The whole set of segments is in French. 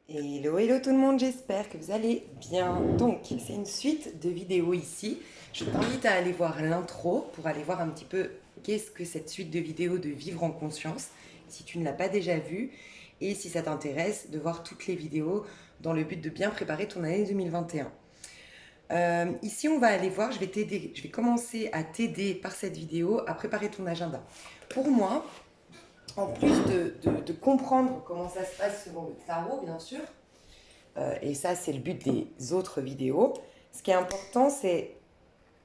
Hello, hello tout le monde, j'espère que vous allez bien. Donc, c'est une suite de vidéos ici. Je t'invite à aller voir l'intro pour aller voir un petit peu qu'est-ce que cette suite de vidéos de Vivre en conscience, si tu ne l'as pas déjà vue, et si ça t'intéresse de voir toutes les vidéos dans le but de bien préparer ton année 2021. Ici, on va aller voir, je vais t'aider, je vais commencer à t'aider par cette vidéo à préparer ton agenda. Pour moi, en plus de comprendre comment ça se passe selon le tarot, bien sûr, et ça c'est le but des autres vidéos, ce qui est important c'est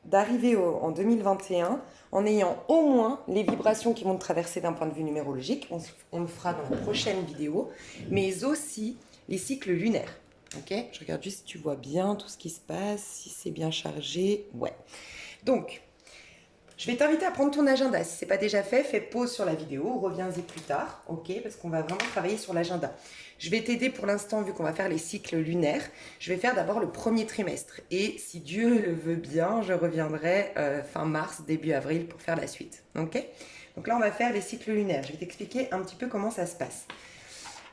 d'arriver en 2021 en ayant au moins les vibrations qui vont te traverser d'un point de vue numérologique, on le fera dans la prochaine vidéo, mais aussi les cycles lunaires. Ok, je regarde juste si tu vois bien tout ce qui se passe, si c'est bien chargé. Ouais. Donc, je vais t'inviter à prendre ton agenda. Si ce n'est pas déjà fait, fais pause sur la vidéo, reviens-y plus tard, ok? Parce qu'on va vraiment travailler sur l'agenda. Je vais t'aider pour l'instant, vu qu'on va faire les cycles lunaires. Je vais faire d'abord le premier trimestre. Et si Dieu le veut bien, je reviendrai fin mars, début avril pour faire la suite, ok? Donc là, on va faire les cycles lunaires. Je vais t'expliquer un petit peu comment ça se passe.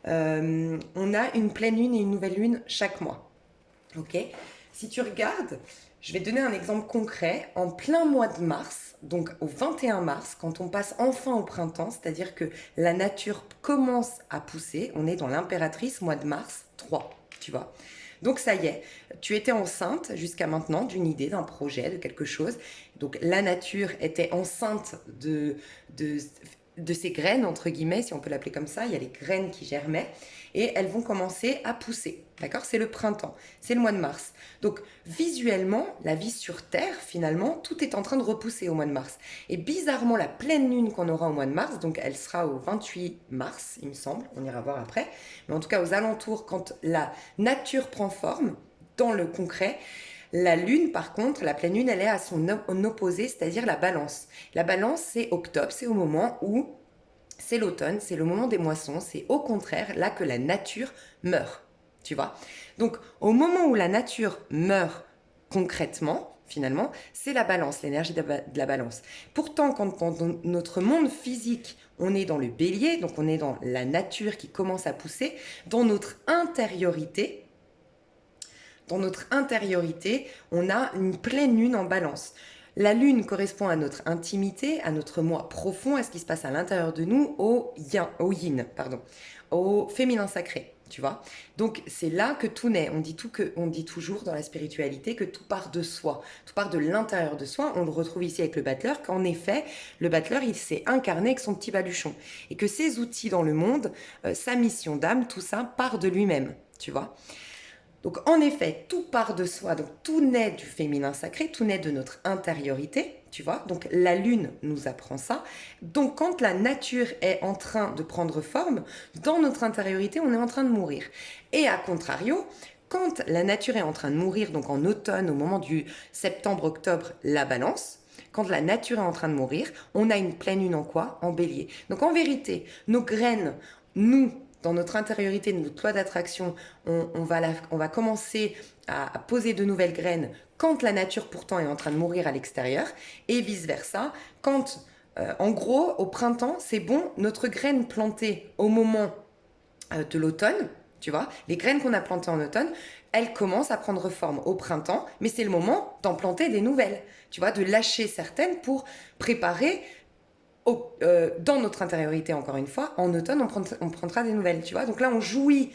On a une pleine lune et une nouvelle lune chaque mois, ok? Si tu regardes, je vais te donner un exemple concret. En plein mois de mars, donc au 21 mars, quand on passe enfin au printemps, c'est-à-dire que la nature commence à pousser, on est dans l'impératrice, mois de mars 3, tu vois. Donc ça y est, tu étais enceinte jusqu'à maintenant d'une idée, d'un projet, de quelque chose. Donc la nature était enceinte de ces graines, entre guillemets, si on peut l'appeler comme ça. Il y a les graines qui germaient et elles vont commencer à pousser. D'accord? C'est le printemps, c'est le mois de mars. Donc visuellement, la vie sur Terre, finalement, tout est en train de repousser au mois de mars. Et bizarrement, la pleine lune qu'on aura au mois de mars, donc elle sera au 28 mars, il me semble, on ira voir après, mais en tout cas aux alentours, quand la nature prend forme, dans le concret, la lune, par contre, la pleine lune, elle est à son opposé, c'est-à-dire la balance. La balance, c'est octobre, c'est au moment où c'est l'automne, c'est le moment des moissons, c'est au contraire là que la nature meurt, tu vois. Donc au moment où la nature meurt concrètement, finalement, c'est la balance, l'énergie de la balance. Pourtant, quand dans notre monde physique, on est dans le bélier, donc on est dans la nature qui commence à pousser, dans notre intériorité, on a une pleine lune en balance. La lune correspond à notre intimité, à notre moi profond, à ce qui se passe à l'intérieur de nous, yin, au féminin sacré, tu vois. Donc c'est là que tout naît. On dit toujours dans la spiritualité que tout part de soi, tout part de l'intérieur de soi. On le retrouve ici avec le battleur, qu'en effet, le battleur, il s'est incarné avec son petit baluchon. Et que ses outils dans le monde, sa mission d'âme, tout ça part de lui-même, tu vois. Donc en effet, tout part de soi, donc tout naît du féminin sacré, tout naît de notre intériorité, tu vois. Donc la lune nous apprend ça. Donc quand la nature est en train de prendre forme, dans notre intériorité, on est en train de mourir. Et à contrario, quand la nature est en train de mourir, donc en automne, au moment du septembre-octobre, la balance, quand la nature est en train de mourir, on a une pleine lune en quoi? En bélier. Donc en vérité, nos graines, nous, dans notre intériorité, notre loi d'attraction, on va commencer à poser de nouvelles graines quand la nature pourtant est en train de mourir à l'extérieur, et vice-versa. Quand, en gros, au printemps, c'est bon, notre graine plantée au moment de l'automne, tu vois, les graines qu'on a plantées en automne, elles commencent à prendre forme au printemps, mais c'est le moment d'en planter des nouvelles, tu vois, de lâcher certaines pour préparer dans notre intériorité, encore une fois, en automne, on prendra des nouvelles, tu vois. Donc là, on jouit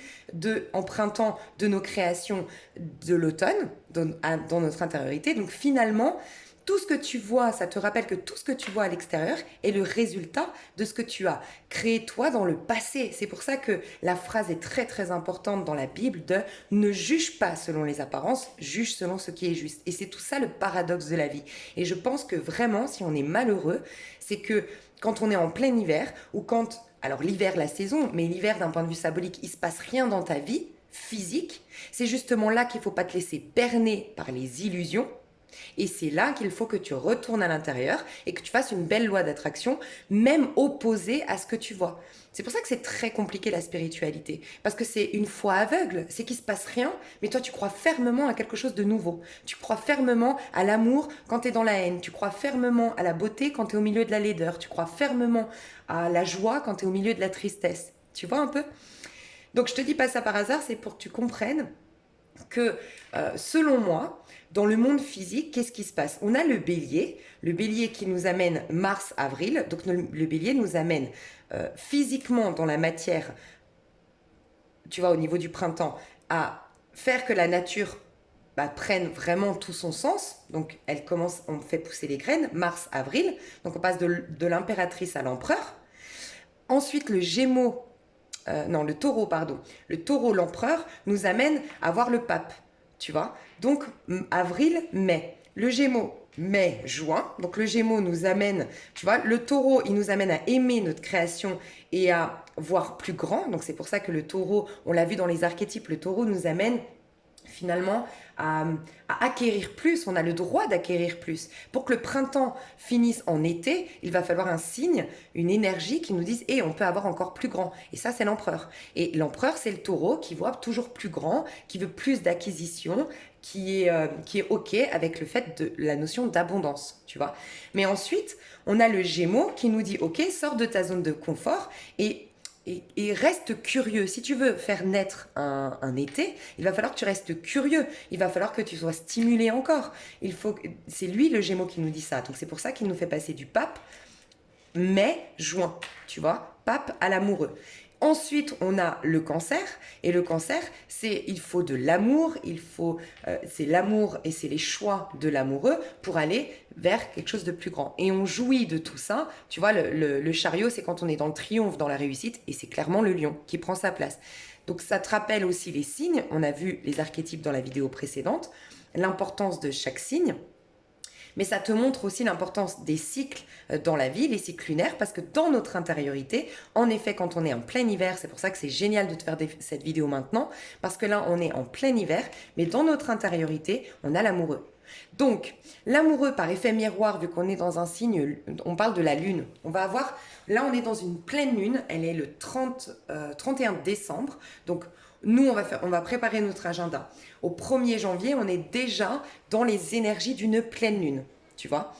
en printemps de nos créations de l'automne dans notre intériorité. Donc finalement, tout ce que tu vois, ça te rappelle que tout ce que tu vois à l'extérieur est le résultat de ce que tu as créé toi dans le passé. C'est pour ça que la phrase est très très importante dans la Bible de ne juge pas selon les apparences, juge selon ce qui est juste. Et c'est tout ça le paradoxe de la vie. Et je pense que vraiment, si on est malheureux, c'est que quand on est en plein hiver ou quand, alors l'hiver, la saison, mais l'hiver d'un point de vue symbolique, il se passe rien dans ta vie physique, c'est justement là qu'il ne faut pas te laisser berner par les illusions. Et c'est là qu'il faut que tu retournes à l'intérieur et que tu fasses une belle loi d'attraction, même opposée à ce que tu vois. C'est pour ça que c'est très compliqué la spiritualité, parce que c'est une foi aveugle, c'est qu'il se passe rien, mais toi tu crois fermement à quelque chose de nouveau. Tu crois fermement à l'amour quand tu es dans la haine, tu crois fermement à la beauté quand tu es au milieu de la laideur, tu crois fermement à la joie quand tu es au milieu de la tristesse. Tu vois un peu? Donc je te dis pas ça par hasard, c'est pour que tu comprennes que selon moi, dans le monde physique, qu'est-ce qui se passe? On a le bélier qui nous amène Mars-Avril, donc le bélier nous amène physiquement dans la matière, tu vois, au niveau du printemps, à faire que la nature prenne vraiment tout son sens. Donc elle commence, on fait pousser les graines, Mars-Avril, donc on passe de l'impératrice à l'empereur. Ensuite le Gémeaux, non le taureau pardon, le taureau, l'empereur nous amène à voir le pape, tu vois. Donc avril, mai, le Gémeaux, mai, juin. Donc le Gémeaux nous amène, tu vois, le taureau il nous amène à aimer notre création et à voir plus grand. Donc c'est pour ça que le taureau, on l'a vu dans les archétypes, le taureau nous amène finalement à acquérir plus, on a le droit d'acquérir plus. Pour que le printemps finisse en été, il va falloir un signe, une énergie qui nous dise « on peut avoir encore plus grand ». Et ça, c'est l'empereur. Et l'empereur, c'est le taureau qui voit toujours plus grand, qui veut plus d'acquisition, qui est OK avec le fait de la notion d'abondance, tu vois. Mais ensuite, on a le Gémeaux qui nous dit « Ok, sors de ta zone de confort et reste curieux. Si tu veux faire naître un été, il va falloir que tu restes curieux. Il va falloir que tu sois stimulé encore. C'est lui le Gémeaux qui nous dit ça. Donc c'est pour ça qu'il nous fait passer du pape mai, juin. Tu vois, pape à l'amoureux. Ensuite, on a le cancer. Et le cancer, il faut de l'amour, c'est l'amour et c'est les choix de l'amoureux pour aller vers quelque chose de plus grand. Et on jouit de tout ça. Tu vois, le chariot, c'est quand on est dans le triomphe, dans la réussite, et c'est clairement le lion qui prend sa place. Donc ça te rappelle aussi les signes. On a vu les archétypes dans la vidéo précédente, l'importance de chaque signe. Mais ça te montre aussi l'importance des cycles dans la vie, les cycles lunaires, parce que dans notre intériorité, en effet, quand on est en plein hiver, c'est pour ça que c'est génial de te faire cette vidéo maintenant, parce que là, on est en plein hiver, mais dans notre intériorité, on a l'amoureux. Donc, l'amoureux, par effet miroir, vu qu'on est dans un signe, on parle de la lune. On va avoir, là, on est dans une pleine lune, elle est le 31 décembre, donc nous, on va préparer notre agenda. Au 1er janvier, on est déjà dans les énergies d'une pleine lune, tu vois.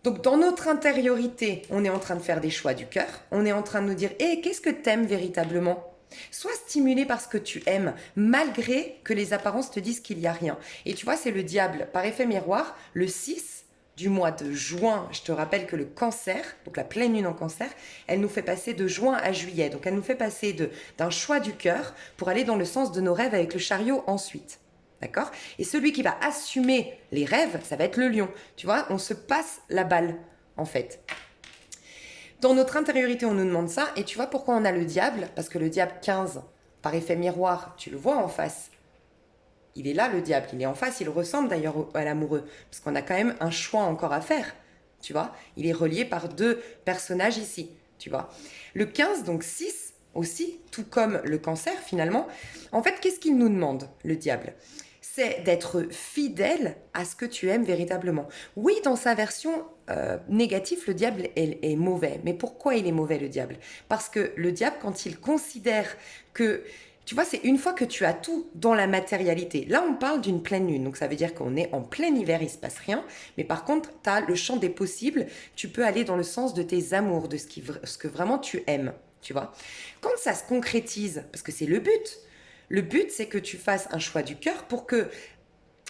Donc, dans notre intériorité, on est en train de faire des choix du cœur. On est en train de nous dire, qu'est-ce que tu aimes véritablement ? Sois stimulé par ce que tu aimes, malgré que les apparences te disent qu'il n'y a rien. Et tu vois, c'est le diable. Par effet miroir, le 6 du mois de juin, je te rappelle que le cancer, donc la pleine lune en cancer, elle nous fait passer de juin à juillet. Donc elle nous fait passer d'un choix du cœur pour aller dans le sens de nos rêves avec le chariot ensuite. D'accord ? Et celui qui va assumer les rêves, ça va être le lion. Tu vois, on se passe la balle, en fait. Dans notre intériorité, on nous demande ça. Et tu vois pourquoi on a le diable ? Parce que le diable 15, par effet miroir, tu le vois en face. Il est là, le diable, il est en face, il ressemble d'ailleurs à l'amoureux, parce qu'on a quand même un choix encore à faire, tu vois. Il est relié par 2 personnages ici, tu vois. Le 15, donc 6 aussi, tout comme le cancer finalement. En fait, qu'est-ce qu'il nous demande, le diable ? C'est d'être fidèle à ce que tu aimes véritablement. Oui, dans sa version négative, le diable est mauvais. Mais pourquoi il est mauvais, le diable ? Parce que le diable, quand il considère que... Tu vois, c'est une fois que tu as tout dans la matérialité. Là, on parle d'une pleine lune. Donc, ça veut dire qu'on est en plein hiver, il ne se passe rien. Mais par contre, tu as le champ des possibles. Tu peux aller dans le sens de tes amours, de ce que vraiment tu aimes. Tu vois ? Quand ça se concrétise, parce que c'est le but. Le but, c'est que tu fasses un choix du cœur pour que,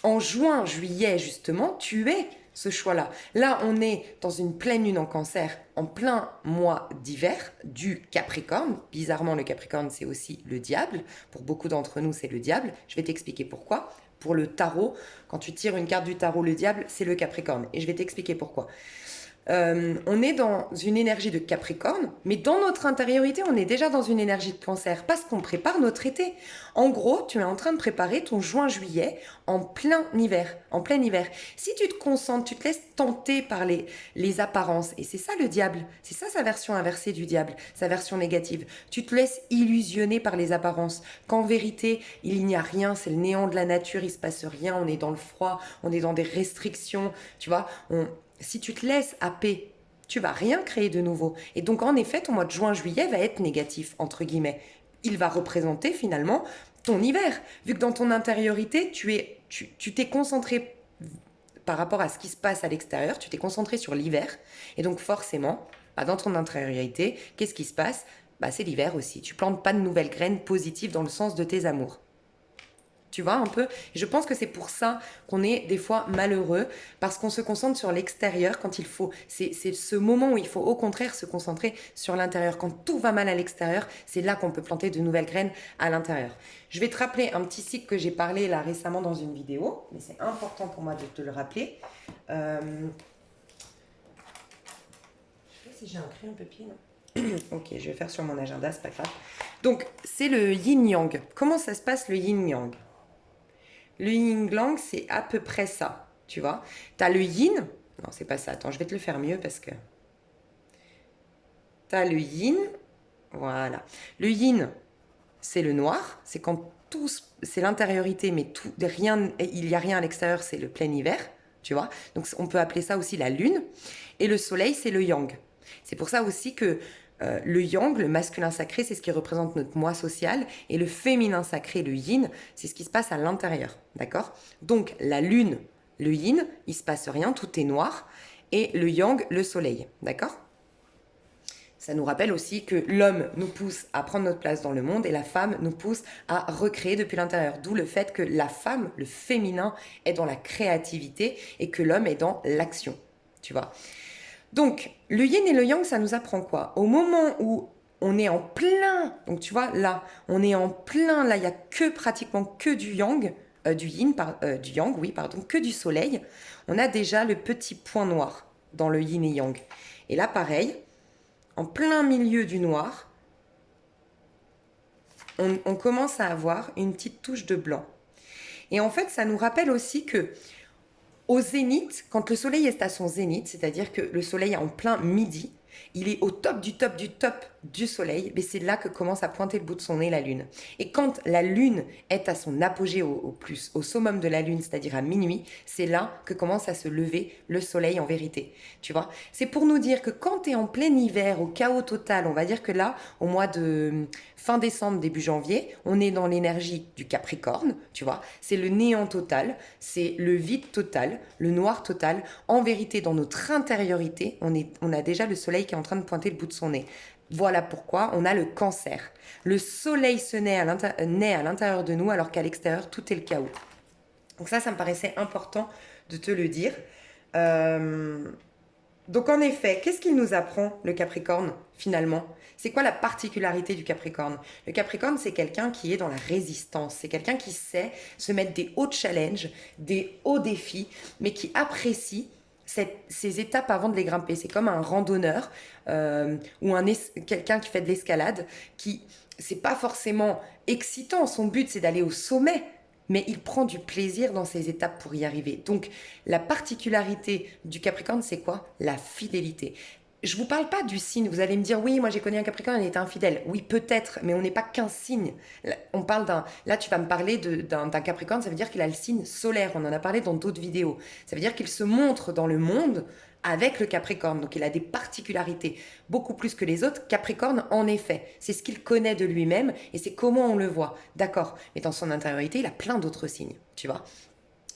en juin, juillet, justement, tu aies ce choix-là. Là, on est dans une pleine lune en cancer, en plein mois d'hiver, du Capricorne. Bizarrement, le Capricorne, c'est aussi le diable. Pour beaucoup d'entre nous, c'est le diable. Je vais t'expliquer pourquoi. Pour le tarot, quand tu tires une carte du tarot, le diable, c'est le Capricorne. Et je vais t'expliquer pourquoi. On est dans une énergie de Capricorne, mais dans notre intériorité, on est déjà dans une énergie de Cancer parce qu'on prépare notre été. En gros, tu es en train de préparer ton juin-juillet en plein hiver, Si tu te concentres, tu te laisses tenter par les apparences, et c'est ça le diable, c'est ça sa version inversée du diable, sa version négative. Tu te laisses illusionner par les apparences, qu'en vérité, il n'y a rien, c'est le néant de la nature, il se passe rien, on est dans le froid, on est dans des restrictions, tu vois, si tu te laisses happer, tu vas rien créer de nouveau. Et donc, en effet, ton mois de juin-juillet va être négatif, entre guillemets. Il va représenter finalement ton hiver. Vu que dans ton intériorité, tu t'es concentré par rapport à ce qui se passe à l'extérieur, tu t'es concentré sur l'hiver. Et donc, forcément, dans ton intériorité, qu'est-ce qui se passe ? bah, c'est l'hiver aussi. Tu plantes pas de nouvelles graines positives dans le sens de tes amours. Tu vois un peu? Je pense que c'est pour ça qu'on est des fois malheureux, parce qu'on se concentre sur l'extérieur quand il faut. C'est ce moment où il faut au contraire se concentrer sur l'intérieur. Quand tout va mal à l'extérieur, c'est là qu'on peut planter de nouvelles graines à l'intérieur. Je vais te rappeler un petit cycle que j'ai parlé là récemment dans une vidéo, mais c'est important pour moi de te le rappeler. Je sais pas si j'ai un crayon papier, non? Ok, je vais faire sur mon agenda, c'est pas grave. Donc, c'est le yin-yang. Comment ça se passe le yin-yang? Le yin-yang, c'est à peu près ça, tu vois. Tu as le yin. Non, c'est pas ça. Attends, je vais te le faire mieux parce que... Tu as le yin. Voilà. Le yin, c'est le noir. C'est quand tout... C'est l'intériorité, mais tout, rien, il n'y a rien à l'extérieur, c'est le plein hiver, tu vois. Donc, on peut appeler ça aussi la lune. Et le soleil, c'est le yang. C'est pour ça aussi que le yang, le masculin sacré, c'est ce qui représente notre moi social. Et le féminin sacré, le yin, c'est ce qui se passe à l'intérieur. D'accord? Donc, la lune, le yin, il se passe rien, tout est noir. Et le yang, le soleil. D'accord? Ça nous rappelle aussi que l'homme nous pousse à prendre notre place dans le monde et la femme nous pousse à recréer depuis l'intérieur. D'où le fait que la femme, le féminin, est dans la créativité et que l'homme est dans l'action. Tu vois? Donc, le yin et le yang, ça nous apprend quoi? Au moment où on est en plein, donc tu vois, là, on est en plein, là, il n'y a pratiquement que du yang, du du yang, oui, pardon, que du soleil, on a déjà le petit point noir dans le yin et yang. Et là, pareil, en plein milieu du noir, on commence à avoir une petite touche de blanc. Et en fait, ça nous rappelle aussi que au zénith, quand le soleil est à son zénith, c'est-à-dire que le soleil est en plein midi, il est au top du top du top du soleil, mais c'est là que commence à pointer le bout de son nez la lune. Et quand la lune est à son apogée au summum de la lune, c'est-à-dire à minuit, c'est là que commence à se lever le soleil en vérité. Tu vois? C'est pour nous dire que quand tu es en plein hiver, au chaos total, on va dire que là, au mois de fin décembre, début janvier, on est dans l'énergie du Capricorne, tu vois? C'est le néant total, c'est le vide total, le noir total. En vérité, dans notre intériorité, on a déjà le soleil qui est en train de pointer le bout de son nez. Voilà pourquoi on a le Cancer. Le soleil se naît à l'intérieur de nous alors qu'à l'extérieur, tout est le chaos. Donc ça me paraissait important de te le dire. Donc en effet, qu'est-ce qu'il nous apprend le Capricorne finalement? C'est quoi la particularité du Capricorne? Le Capricorne, c'est quelqu'un qui est dans la résistance. C'est quelqu'un qui sait se mettre des hauts challenges, des hauts défis, mais qui apprécie ces étapes avant de les grimper. C'est comme un randonneur ou quelqu'un qui fait de l'escalade, c'est pas forcément excitant. Son but, c'est d'aller au sommet, mais il prend du plaisir dans ces étapes pour y arriver. Donc, la particularité du Capricorne, c'est quoi? La fidélité. Je vous parle pas du signe. Vous allez me dire, oui, moi j'ai connu un Capricorne, il était infidèle. Oui, peut-être, mais on n'est pas qu'un signe. On parle là, tu vas me parler d'un Capricorne, ça veut dire qu'il a le signe solaire. On en a parlé dans d'autres vidéos. Ça veut dire qu'il se montre dans le monde avec le Capricorne. Donc, il a des particularités, beaucoup plus que les autres. Capricorne, en effet, c'est ce qu'il connaît de lui-même et c'est comment on le voit. D'accord, mais dans son intériorité, il a plein d'autres signes, tu vois.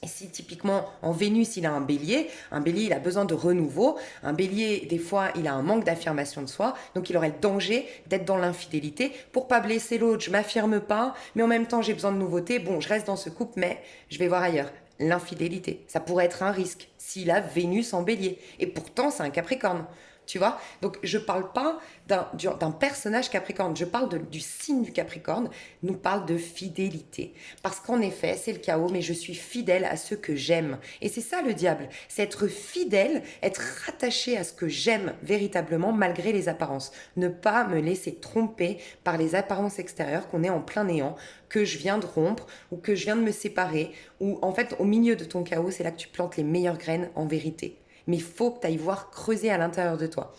Et si typiquement en Vénus il a un bélier il a besoin de renouveau, un bélier des fois il a un manque d'affirmation de soi, donc il aurait le danger d'être dans l'infidélité. Pour pas blesser l'autre, je m'affirme pas, mais en même temps j'ai besoin de nouveauté, bon je reste dans ce couple mais je vais voir ailleurs. L'infidélité, ça pourrait être un risque s'il a Vénus en bélier, et pourtant c'est un Capricorne. Tu vois? Donc, je ne parle pas d'un personnage Capricorne, je parle du signe du Capricorne, nous parle de fidélité. Parce qu'en effet, c'est le chaos, mais je suis fidèle à ceux que j'aime. Et c'est ça le diable, c'est être fidèle, être rattaché à ce que j'aime véritablement malgré les apparences. Ne pas me laisser tromper par les apparences extérieures, qu'on est en plein néant, que je viens de rompre ou que je viens de me séparer, ou en fait, au milieu de ton chaos, c'est là que tu plantes les meilleures graines en vérité. Mais il faut que tu ailles voir creuser à l'intérieur de toi.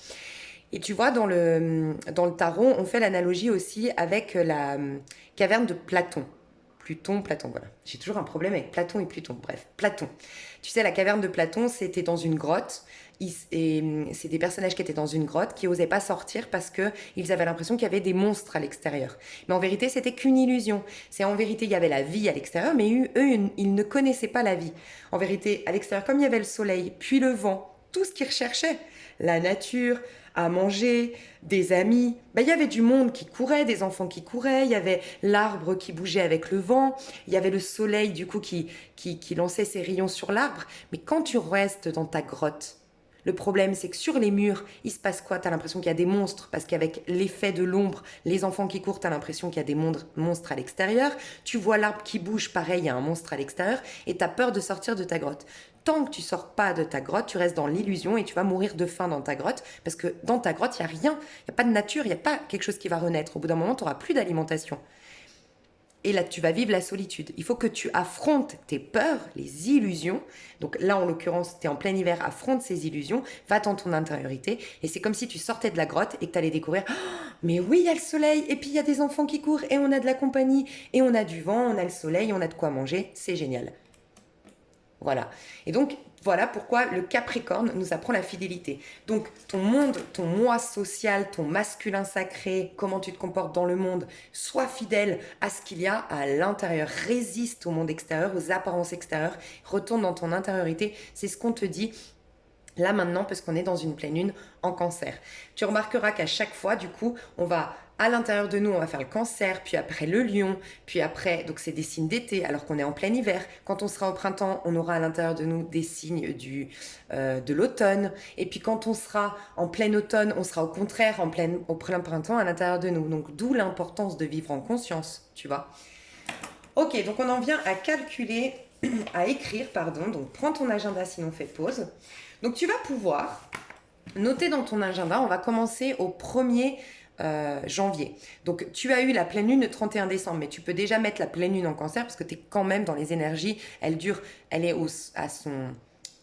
Et tu vois, dans le tarot, on fait l'analogie aussi avec la caverne de Platon. Platon, voilà. J'ai toujours un problème avec Platon et Pluton. Bref, Platon. Tu sais, la caverne de Platon, c'était dans une grotte. C'est des personnages qui étaient dans une grotte, qui n'osaient pas sortir parce qu'ils avaient l'impression qu'il y avait des monstres à l'extérieur. Mais en vérité, c'était qu'une illusion. C'est en vérité, il y avait la vie à l'extérieur, mais eux, ils ne connaissaient pas la vie. En vérité, à l'extérieur, comme il y avait le soleil, puis le vent, tout ce qu'ils recherchaient, la nature, à manger, des amis. Ben, il y avait du monde qui courait, des enfants qui couraient, il y avait l'arbre qui bougeait avec le vent, il y avait le soleil du coup qui lançait ses rayons sur l'arbre. Mais quand tu restes dans ta grotte, le problème, c'est que sur les murs, il se passe quoi? Tu as l'impression qu'il y a des monstres, parce qu'avec l'effet de l'ombre, les enfants qui courent, tu as l'impression qu'il y a des monstres à l'extérieur. Tu vois l'arbre qui bouge, pareil, il y a un monstre à l'extérieur, et tu as peur de sortir de ta grotte. Tant que tu sors pas de ta grotte, tu restes dans l'illusion et tu vas mourir de faim dans ta grotte, parce que dans ta grotte, il n'y a rien, il n'y a pas de nature, il n'y a pas quelque chose qui va renaître. Au bout d'un moment, tu n'auras plus d'alimentation. Et là, tu vas vivre la solitude. Il faut que tu affrontes tes peurs, les illusions. Donc là, en l'occurrence, tu es en plein hiver, affronte ces illusions, va dans ton intériorité. Et c'est comme si tu sortais de la grotte et que tu allais découvrir, oh, mais oui, il y a le soleil, et puis il y a des enfants qui courent, et on a de la compagnie, et on a du vent, on a le soleil, on a de quoi manger. C'est génial. Voilà. Et donc, voilà pourquoi le Capricorne nous apprend la fidélité. Donc, ton monde, ton moi social, ton masculin sacré, comment tu te comportes dans le monde, sois fidèle à ce qu'il y a à l'intérieur. Résiste au monde extérieur, aux apparences extérieures. Retourne dans ton intériorité. C'est ce qu'on te dit là maintenant, parce qu'on est dans une pleine lune en Cancer. Tu remarqueras qu'à chaque fois, du coup, on va à l'intérieur de nous, on va faire le Cancer, puis après le Lion, puis après, donc c'est des signes d'été, alors qu'on est en plein hiver. Quand on sera au printemps, on aura à l'intérieur de nous des signes de l'automne. Et puis quand on sera en plein automne, on sera au contraire au plein printemps à l'intérieur de nous. Donc d'où l'importance de vivre en conscience, tu vois. Ok, donc on en vient à calculer, à écrire, pardon. Donc prends ton agenda, sinon fais pause. Donc tu vas pouvoir noter dans ton agenda, on va commencer au 1er janvier. Donc tu as eu la pleine lune le 31 décembre, mais tu peux déjà mettre la pleine lune en Cancer parce que tu es quand même dans les énergies. Elle est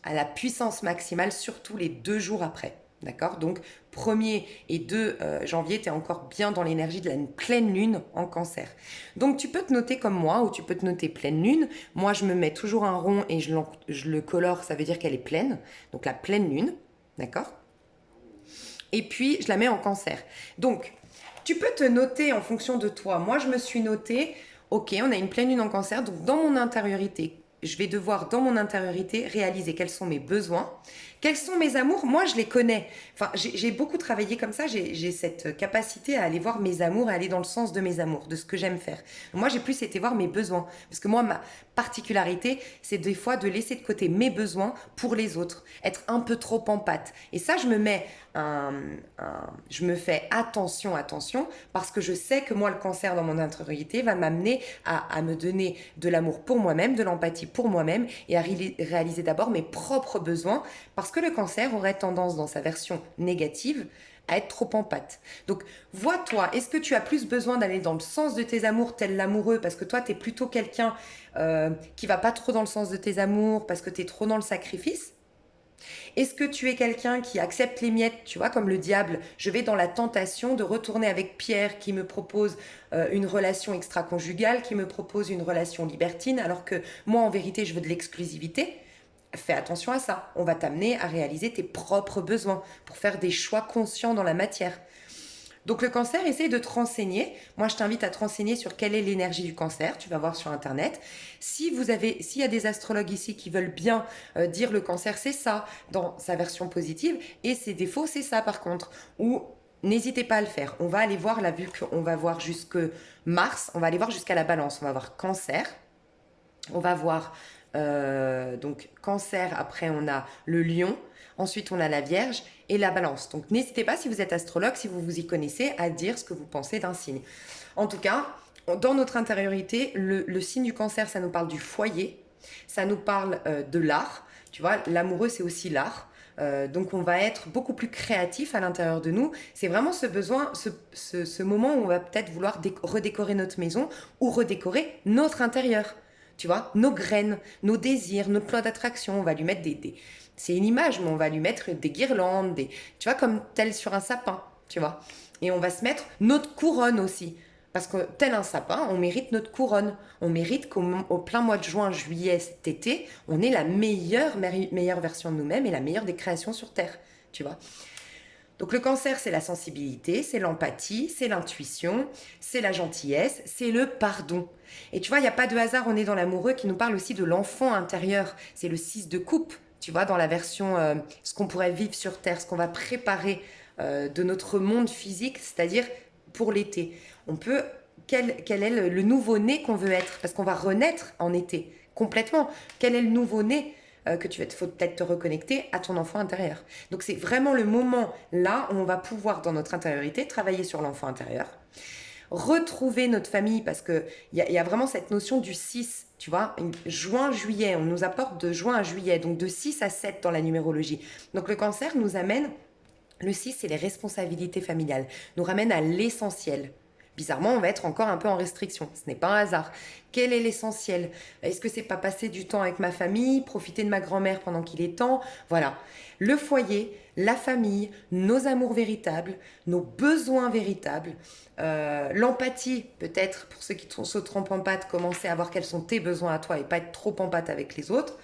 à la puissance maximale, surtout les 2 jours après. D'accord? Donc 1er et 2 janvier, tu es encore bien dans l'énergie de la pleine lune en Cancer. Donc tu peux te noter comme moi ou tu peux te noter pleine lune. Moi, je me mets toujours un rond et je le colore, ça veut dire qu'elle est pleine. Donc la pleine lune, d'accord? Et puis, je la mets en Cancer. Donc, tu peux te noter en fonction de toi. Moi, je me suis notée, ok, on a une pleine lune en Cancer, donc dans mon intériorité, je vais devoir, dans mon intériorité, réaliser quels sont mes besoins, quels sont mes amours. Moi, je les connais. Enfin, j'ai beaucoup travaillé comme ça. J'ai cette capacité à aller voir mes amours, à aller dans le sens de mes amours, de ce que j'aime faire. Moi, j'ai plus été voir mes besoins. Parce que moi, ma particularité, c'est des fois de laisser de côté mes besoins pour les autres. Être un peu trop en pâte. Et ça, je me fais attention, parce que je sais que moi, le Cancer dans mon intériorité va m'amener à me donner de l'amour pour moi-même, de l'empathie pour moi-même et à réaliser d'abord mes propres besoins, parce que le Cancer aurait tendance dans sa version négative à être trop en pâte. Donc, vois-toi, est-ce que tu as plus besoin d'aller dans le sens de tes amours, tel l'amoureux, parce que toi, tu es plutôt quelqu'un qui va pas trop dans le sens de tes amours, parce que tu es trop dans le sacrifice? Est-ce que tu es quelqu'un qui accepte les miettes, tu vois, comme le diable? Je vais dans la tentation de retourner avec Pierre qui me propose une relation extra-conjugale, qui me propose une relation libertine, alors que moi, en vérité, je veux de l'exclusivité. Fais attention à ça. On va t'amener à réaliser tes propres besoins pour faire des choix conscients dans la matière. Donc le Cancer, essaye de te renseigner. Moi, je t'invite à te renseigner sur quelle est l'énergie du Cancer. Tu vas voir sur Internet. S'il y a des astrologues ici qui veulent bien dire le Cancer, c'est ça, dans sa version positive, et ses défauts, c'est ça par contre. Ou n'hésitez pas à le faire. On va aller voir, là, vu qu'on va voir jusque Mars, on va aller voir jusqu'à la Balance. On va voir Cancer. On va voir donc Cancer, après on a le Lion. Ensuite, on a la Vierge et la Balance. Donc, n'hésitez pas, si vous êtes astrologue, si vous vous y connaissez, à dire ce que vous pensez d'un signe. En tout cas, dans notre intériorité, le signe du Cancer, ça nous parle du foyer, ça nous parle de l'art. Tu vois, l'amoureux, c'est aussi l'art. Donc, on va être beaucoup plus créatif à l'intérieur de nous. C'est vraiment ce besoin, ce moment où on va peut-être vouloir redécorer notre maison ou redécorer notre intérieur. Tu vois, nos graines, nos désirs, notre plan d'attraction, on va lui mettre c'est une image, mais on va lui mettre des guirlandes, tu vois, comme tel sur un sapin, tu vois. Et on va se mettre notre couronne aussi. Parce que tel un sapin, on mérite notre couronne. On mérite qu'au plein mois de juin, juillet, cet été, on ait la meilleure version de nous-mêmes et la meilleure des créations sur Terre, tu vois. Donc le Cancer, c'est la sensibilité, c'est l'empathie, c'est l'intuition, c'est la gentillesse, c'est le pardon. Et tu vois, il n'y a pas de hasard, on est dans l'amoureux qui nous parle aussi de l'enfant intérieur. C'est le 6 de coupe, tu vois, dans la version, ce qu'on pourrait vivre sur Terre, ce qu'on va préparer de notre monde physique, c'est-à-dire pour l'été. On peut, quel est le nouveau-né qu'on veut être? Parce qu'on va renaître en été, complètement. Quel est le nouveau-né que tu vas, faut peut-être te reconnecter à ton enfant intérieur. Donc c'est vraiment le moment là où on va pouvoir dans notre intériorité travailler sur l'enfant intérieur, retrouver notre famille parce que y a vraiment cette notion du 6, tu vois, juin, juillet, on nous apporte de juin à juillet, donc de 6 à 7 dans la numérologie. Donc le cancer nous amène, le 6 c'est les responsabilités familiales, nous ramène à l'essentiel. Bizarrement, on va être encore un peu en restriction. Ce n'est pas un hasard. Quel est l'essentiel? Est-ce que c'est pas passer du temps avec ma famille, profiter de ma grand-mère pendant qu'il est temps? Voilà. Le foyer, la famille, nos amours véritables, nos besoins véritables, l'empathie, peut-être, pour ceux qui se trompent en pâte, commencer à voir quels sont tes besoins à toi et pas être trop en pâte avec les autres.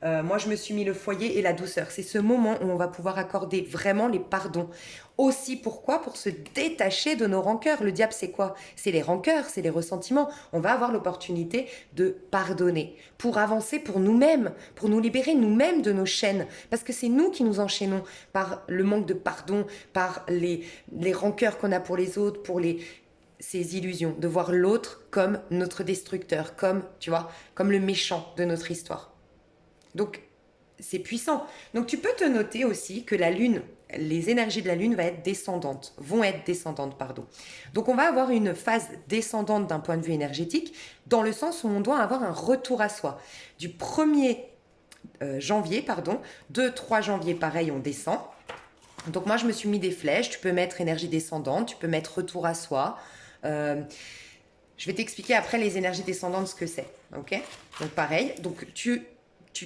Moi, je me suis mis le foyer et la douceur. C'est ce moment où on va pouvoir accorder vraiment les pardons. Aussi, pourquoi? Pour se détacher de nos rancœurs. Le diable, c'est quoi? C'est les rancœurs, c'est les ressentiments. On va avoir l'opportunité de pardonner pour avancer pour nous-mêmes, pour nous libérer nous-mêmes de nos chaînes. Parce que c'est nous qui nous enchaînons par le manque de pardon, par les rancœurs qu'on a pour les autres, pour ces illusions, de voir l'autre comme notre destructeur, comme, tu vois, comme le méchant de notre histoire. Donc, c'est puissant. Donc, tu peux te noter aussi que la Lune, les énergies de la Lune vont être descendantes. Donc, on va avoir une phase descendante d'un point de vue énergétique, dans le sens où on doit avoir un retour à soi. Du 1er janvier, 2-3 janvier, pareil, on descend. Donc, moi, je me suis mis des flèches. Tu peux mettre énergie descendante, tu peux mettre retour à soi. Je vais t'expliquer après les énergies descendantes, ce que c'est. Ok? Donc, pareil. Donc, tu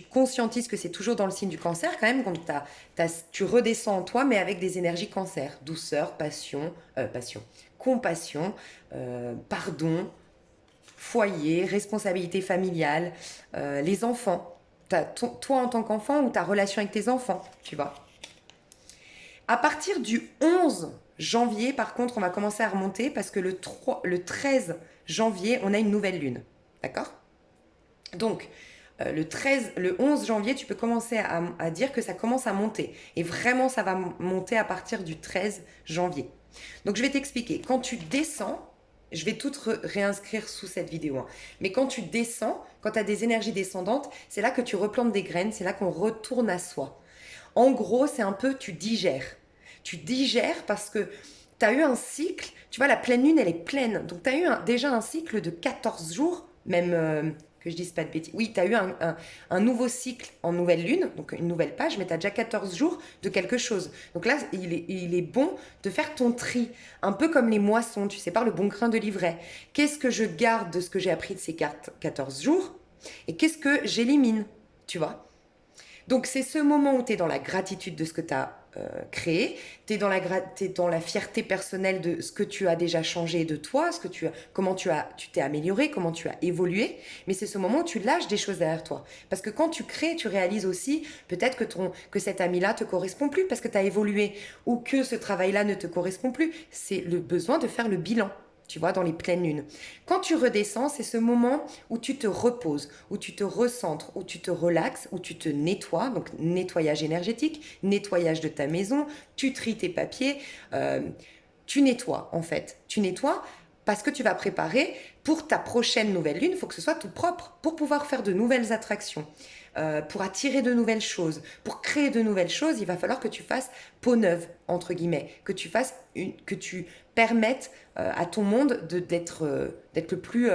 conscientises que c'est toujours dans le signe du cancer quand même, donc tu redescends en toi, mais avec des énergies cancer, douceur, compassion, pardon, foyer, responsabilité familiale, les enfants, toi en tant qu'enfant ou ta relation avec tes enfants, tu vois. À partir du 11 janvier, par contre, on va commencer à remonter parce que le 13 janvier, on a une nouvelle lune, d'accord? Donc, le 11 janvier, tu peux commencer à dire que ça commence à monter. Et vraiment, ça va monter à partir du 13 janvier. Donc, je vais t'expliquer. Quand tu descends, je vais tout réinscrire sous cette vidéo. Hein. Mais quand tu descends, quand tu as des énergies descendantes, c'est là que tu replantes des graines, c'est là qu'on retourne à soi. En gros, c'est un peu, tu digères. Tu digères parce que tu as eu un cycle. Tu vois, la pleine lune, elle est pleine. Donc, tu as eu déjà un cycle de 14 jours, même... que je dise pas de bêtises. Oui, tu as eu un nouveau cycle en nouvelle lune, donc une nouvelle page, mais tu as déjà 14 jours de quelque chose. Donc là, il est bon de faire ton tri, un peu comme les moissons, tu sais, par le bon grain de livret. Qu'est-ce que je garde de ce que j'ai appris de ces 14 jours et qu'est-ce que j'élimine, tu vois? Donc c'est ce moment où tu es dans la gratitude de ce que tu as créé, tu es dans la fierté personnelle de ce que tu as déjà changé de toi, comment tu t'es amélioré, comment tu as évolué, mais c'est ce moment où tu lâches des choses derrière toi. Parce que quand tu crées, tu réalises aussi peut-être que cet ami-là te correspond plus parce que tu as évolué ou que ce travail-là ne te correspond plus. C'est le besoin de faire le bilan. Tu vois, dans les pleines lunes. Quand tu redescends, c'est ce moment où tu te reposes, où tu te recentres, où tu te relaxes, où tu te nettoies, donc nettoyage énergétique, nettoyage de ta maison, tu tries tes papiers, tu nettoies en fait. Tu nettoies parce que tu vas préparer pour ta prochaine nouvelle lune, il faut que ce soit tout propre pour pouvoir faire de nouvelles attractions. Pour attirer de nouvelles choses, pour créer de nouvelles choses, il va falloir que tu fasses peau neuve, entre guillemets, que tu permettes à ton monde d'être le plus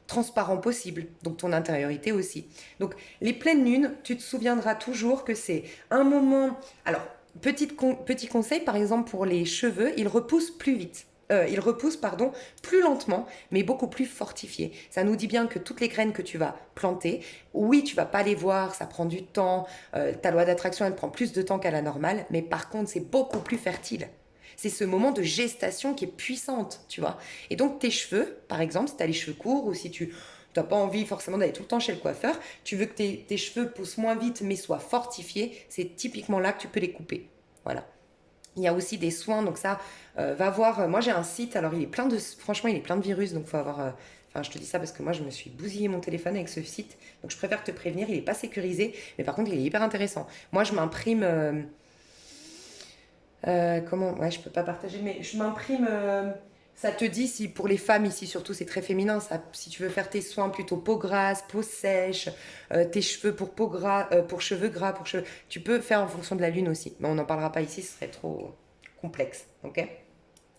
transparent possible, donc ton intériorité aussi. Donc les pleines lunes, tu te souviendras toujours que c'est un moment... Alors, petit conseil, par exemple, pour les cheveux, ils repoussent plus vite. Il repousse, plus lentement, mais beaucoup plus fortifié. Ça nous dit bien que toutes les graines que tu vas planter, oui, tu vas pas les voir, ça prend du temps, ta loi d'attraction, elle prend plus de temps qu'à la normale, mais par contre, c'est beaucoup plus fertile. C'est ce moment de gestation qui est puissante, tu vois. Et donc, tes cheveux, par exemple, si tu as les cheveux courts ou si tu n'as pas envie forcément d'aller tout le temps chez le coiffeur, tu veux que tes cheveux poussent moins vite mais soient fortifiés, c'est typiquement là que tu peux les couper. Voilà. Il y a aussi des soins, donc ça, va voir. Moi, j'ai un site, alors franchement, il est plein de virus, donc il faut avoir. Enfin, je te dis ça parce que moi, je me suis bousillé mon téléphone avec ce site, donc je préfère te prévenir. Il n'est pas sécurisé, mais par contre, il est hyper intéressant. Moi, je m'imprime. Comment? Ouais, je peux pas partager, mais je m'imprime. Ça te dit si pour les femmes ici surtout c'est très féminin. Ça, si tu veux faire tes soins plutôt peau grasse, peau sèche, tes cheveux pour peau gras, pour cheveux gras, pour cheveux, tu peux faire en fonction de la lune aussi. Mais on n'en parlera pas ici, ce serait trop complexe, ok?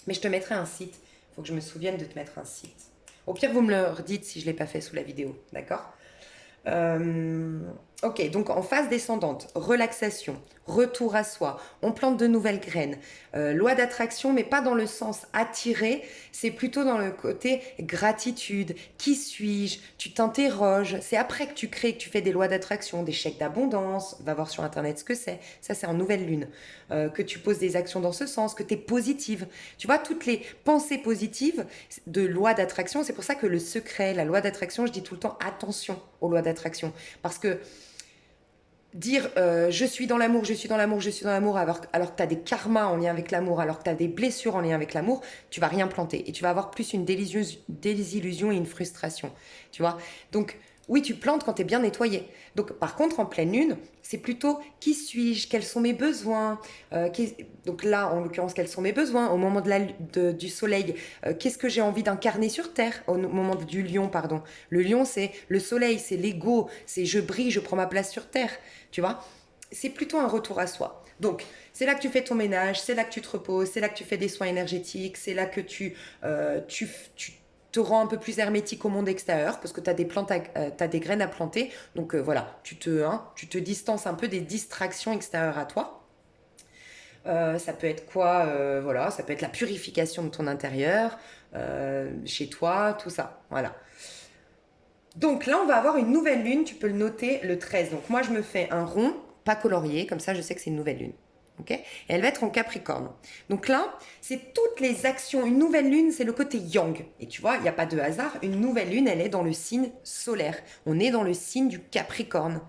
Mais je te mettrai un site. Il faut que je me souvienne de te mettre un site. Au pire, vous me le redites si je l'ai pas fait sous la vidéo, d'accord? Euh, ok, donc en phase descendante, relaxation, retour à soi, on plante de nouvelles graines. Loi d'attraction, mais pas dans le sens attiré, c'est plutôt dans le côté gratitude. Qui suis-je? Tu t'interroges. C'est après que tu crées, que tu fais des lois d'attraction, des chèques d'abondance. Va voir sur internet ce que c'est. Ça, c'est en nouvelle lune. Que tu poses des actions dans ce sens, que tu es positive. Tu vois, toutes les pensées positives de loi d'attraction, c'est pour ça que le secret, la loi d'attraction, je dis tout le temps attention aux lois d'attraction. Parce que dire je suis dans l'amour, je suis dans l'amour, je suis dans l'amour, alors que tu as des karmas en lien avec l'amour, alors que tu as des blessures en lien avec l'amour, tu vas rien planter. Et tu vas avoir plus une désillusion et une frustration. Tu vois? Donc, oui, tu plantes quand tu es bien nettoyé. Donc, par contre, en pleine lune, c'est plutôt qui suis-je, quels sont mes besoins. Donc là, en l'occurrence, quels sont mes besoins. Au moment du soleil, qu'est-ce que j'ai envie d'incarner sur Terre. Au moment du lion, pardon. Le lion, c'est le soleil, c'est l'ego, c'est je brille, je prends ma place sur Terre. Tu vois, c'est plutôt un retour à soi. Donc, c'est là que tu fais ton ménage, c'est là que tu te reposes, c'est là que tu fais des soins énergétiques, c'est là que tu te rends un peu plus hermétique au monde extérieur parce que tu as des plantes, t'as des graines à planter. Donc voilà, tu te distances un peu des distractions extérieures à toi. Ça peut être quoi? Voilà, ça peut être la purification de ton intérieur, chez toi, tout ça. Voilà. Donc là, on va avoir une nouvelle lune, tu peux le noter le 13. Donc moi, je me fais un rond, pas colorié, comme ça je sais que c'est une nouvelle lune. Okay, et elle va être en Capricorne. Donc là, c'est toutes les actions. Une nouvelle lune, c'est le côté yang. Et tu vois, il n'y a pas de hasard. Une nouvelle lune, elle est dans le signe solaire. On est dans le signe du Capricorne,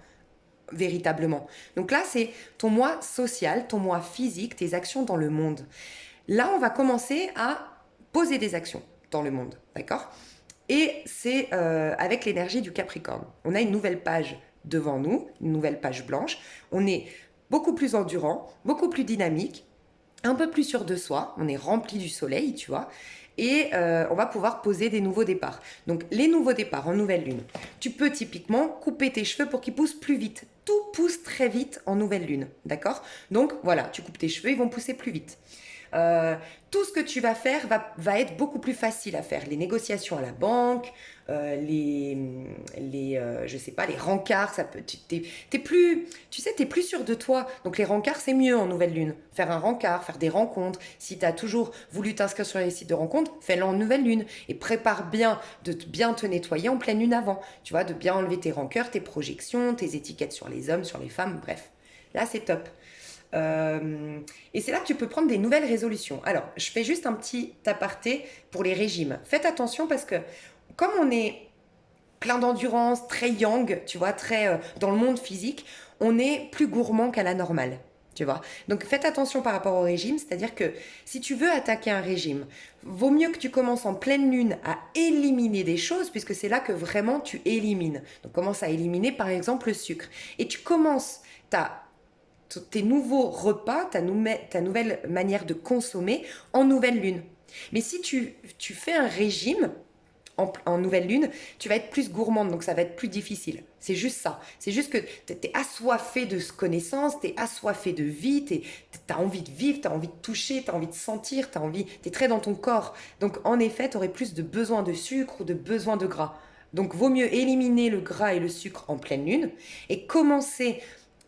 véritablement. Donc là, c'est ton moi social, ton moi physique, tes actions dans le monde. Là, on va commencer à poser des actions dans le monde. D'accord? Et c'est avec l'énergie du Capricorne. On a une nouvelle page devant nous, une nouvelle page blanche. On est beaucoup plus endurant, beaucoup plus dynamique, un peu plus sûr de soi. On est rempli du soleil, tu vois. Et on va pouvoir poser des nouveaux départs. Donc les nouveaux départs en nouvelle lune. Tu peux typiquement couper tes cheveux pour qu'ils poussent plus vite. Tout pousse très vite en nouvelle lune, d'accord? Donc voilà, tu coupes tes cheveux, ils vont pousser plus vite. Tout ce que tu vas faire va être beaucoup plus facile à faire. Les négociations à la banque, je sais pas, les rencarts, ça peut, t'es plus, tu sais, t'es plus sûr de toi. Donc les rencarts, c'est mieux en nouvelle lune. Faire un rencard, faire des rencontres. Si tu as toujours voulu t'inscrire sur les sites de rencontres, fais-le en nouvelle lune et prépare bien de bien te nettoyer en pleine lune avant. Tu vois, de bien enlever tes rancœurs, tes projections, tes étiquettes sur les hommes, sur les femmes, bref. Là, c'est top. Et c'est là que tu peux prendre des nouvelles résolutions. Alors, je fais juste un petit aparté pour les régimes. Faites attention parce que comme on est plein d'endurance, très yang, tu vois, très dans le monde physique, on est plus gourmand qu'à la normale. Tu vois. Donc faites attention par rapport au régime, c'est-à-dire que si tu veux attaquer un régime, vaut mieux que tu commences en pleine lune à éliminer des choses, puisque c'est là que vraiment tu élimines. Donc commence à éliminer par exemple le sucre. Et tu commences tes nouveaux repas, ta nouvelle manière de consommer en nouvelle lune. Mais si tu fais un régime en nouvelle lune, tu vas être plus gourmande, donc ça va être plus difficile. C'est juste ça. C'est juste que tu es assoiffé de connaissances, tu es assoiffé de vie, tu as envie de vivre, tu as envie de toucher, tu as envie de sentir, tu es très dans ton corps. Donc en effet, tu aurais plus de besoin de sucre ou de besoin de gras. Donc vaut mieux éliminer le gras et le sucre en pleine lune et commencer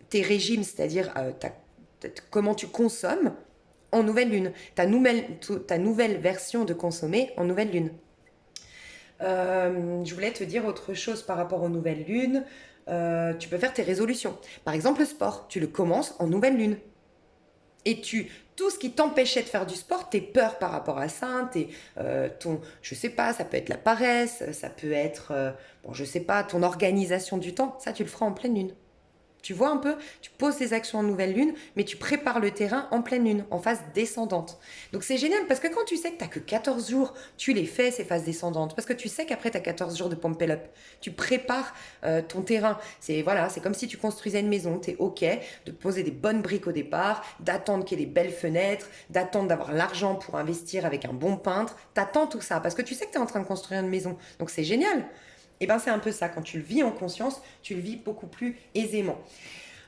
tes régimes, c'est-à-dire comment tu consommes en nouvelle lune, ta nouvelle version de consommer en nouvelle lune. Je voulais te dire autre chose par rapport aux nouvelles lunes. Tu peux faire tes résolutions. Par exemple, le sport, tu le commences en nouvelle lune. Et tout ce qui t'empêchait de faire du sport, tes peurs par rapport à ça, je sais pas, ça peut être la paresse, ça peut être, bon, je sais pas, ton organisation du temps, ça tu le feras en pleine lune. Tu vois un peu, tu poses tes actions en nouvelle lune, mais tu prépares le terrain en pleine lune, en phase descendante. Donc c'est génial parce que quand tu sais que tu n'as que 14 jours, tu les fais ces phases descendantes. Parce que tu sais qu'après tu as 14 jours de pump it up. Tu prépares ton terrain. C'est voilà, c'est comme si tu construisais une maison. Tu es OK de poser des bonnes briques au départ, d'attendre qu'il y ait des belles fenêtres, d'attendre d'avoir l'argent pour investir avec un bon peintre. Tu attends tout ça parce que tu sais que tu es en train de construire une maison. Donc c'est génial. Et bien c'est un peu ça, quand tu le vis en conscience, tu le vis beaucoup plus aisément.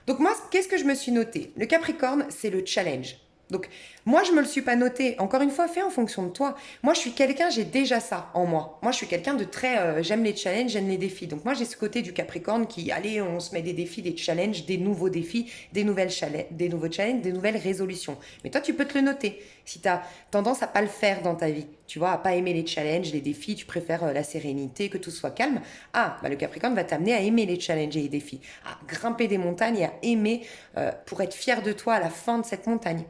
Donc moi, qu'est-ce que je me suis noté? Le Capricorne, c'est le challenge. Donc moi, je ne me le suis pas noté. Encore une fois, fais en fonction de toi. Moi, je suis quelqu'un, j'ai déjà ça en moi. Moi, je suis quelqu'un de très... j'aime les challenges, j'aime les défis. Donc moi, j'ai ce côté du Capricorne qui, allez, on se met des défis, des challenges, des nouveaux défis, des nouveaux challenges, des nouvelles résolutions. Mais toi, tu peux te le noter. Si tu as tendance à pas le faire dans ta vie, tu vois, à pas aimer les challenges, les défis, tu préfères la sérénité, que tout soit calme, le Capricorne va t'amener à aimer les challenges et les défis, à grimper des montagnes et à aimer pour être fier de toi à la fin de cette montagne.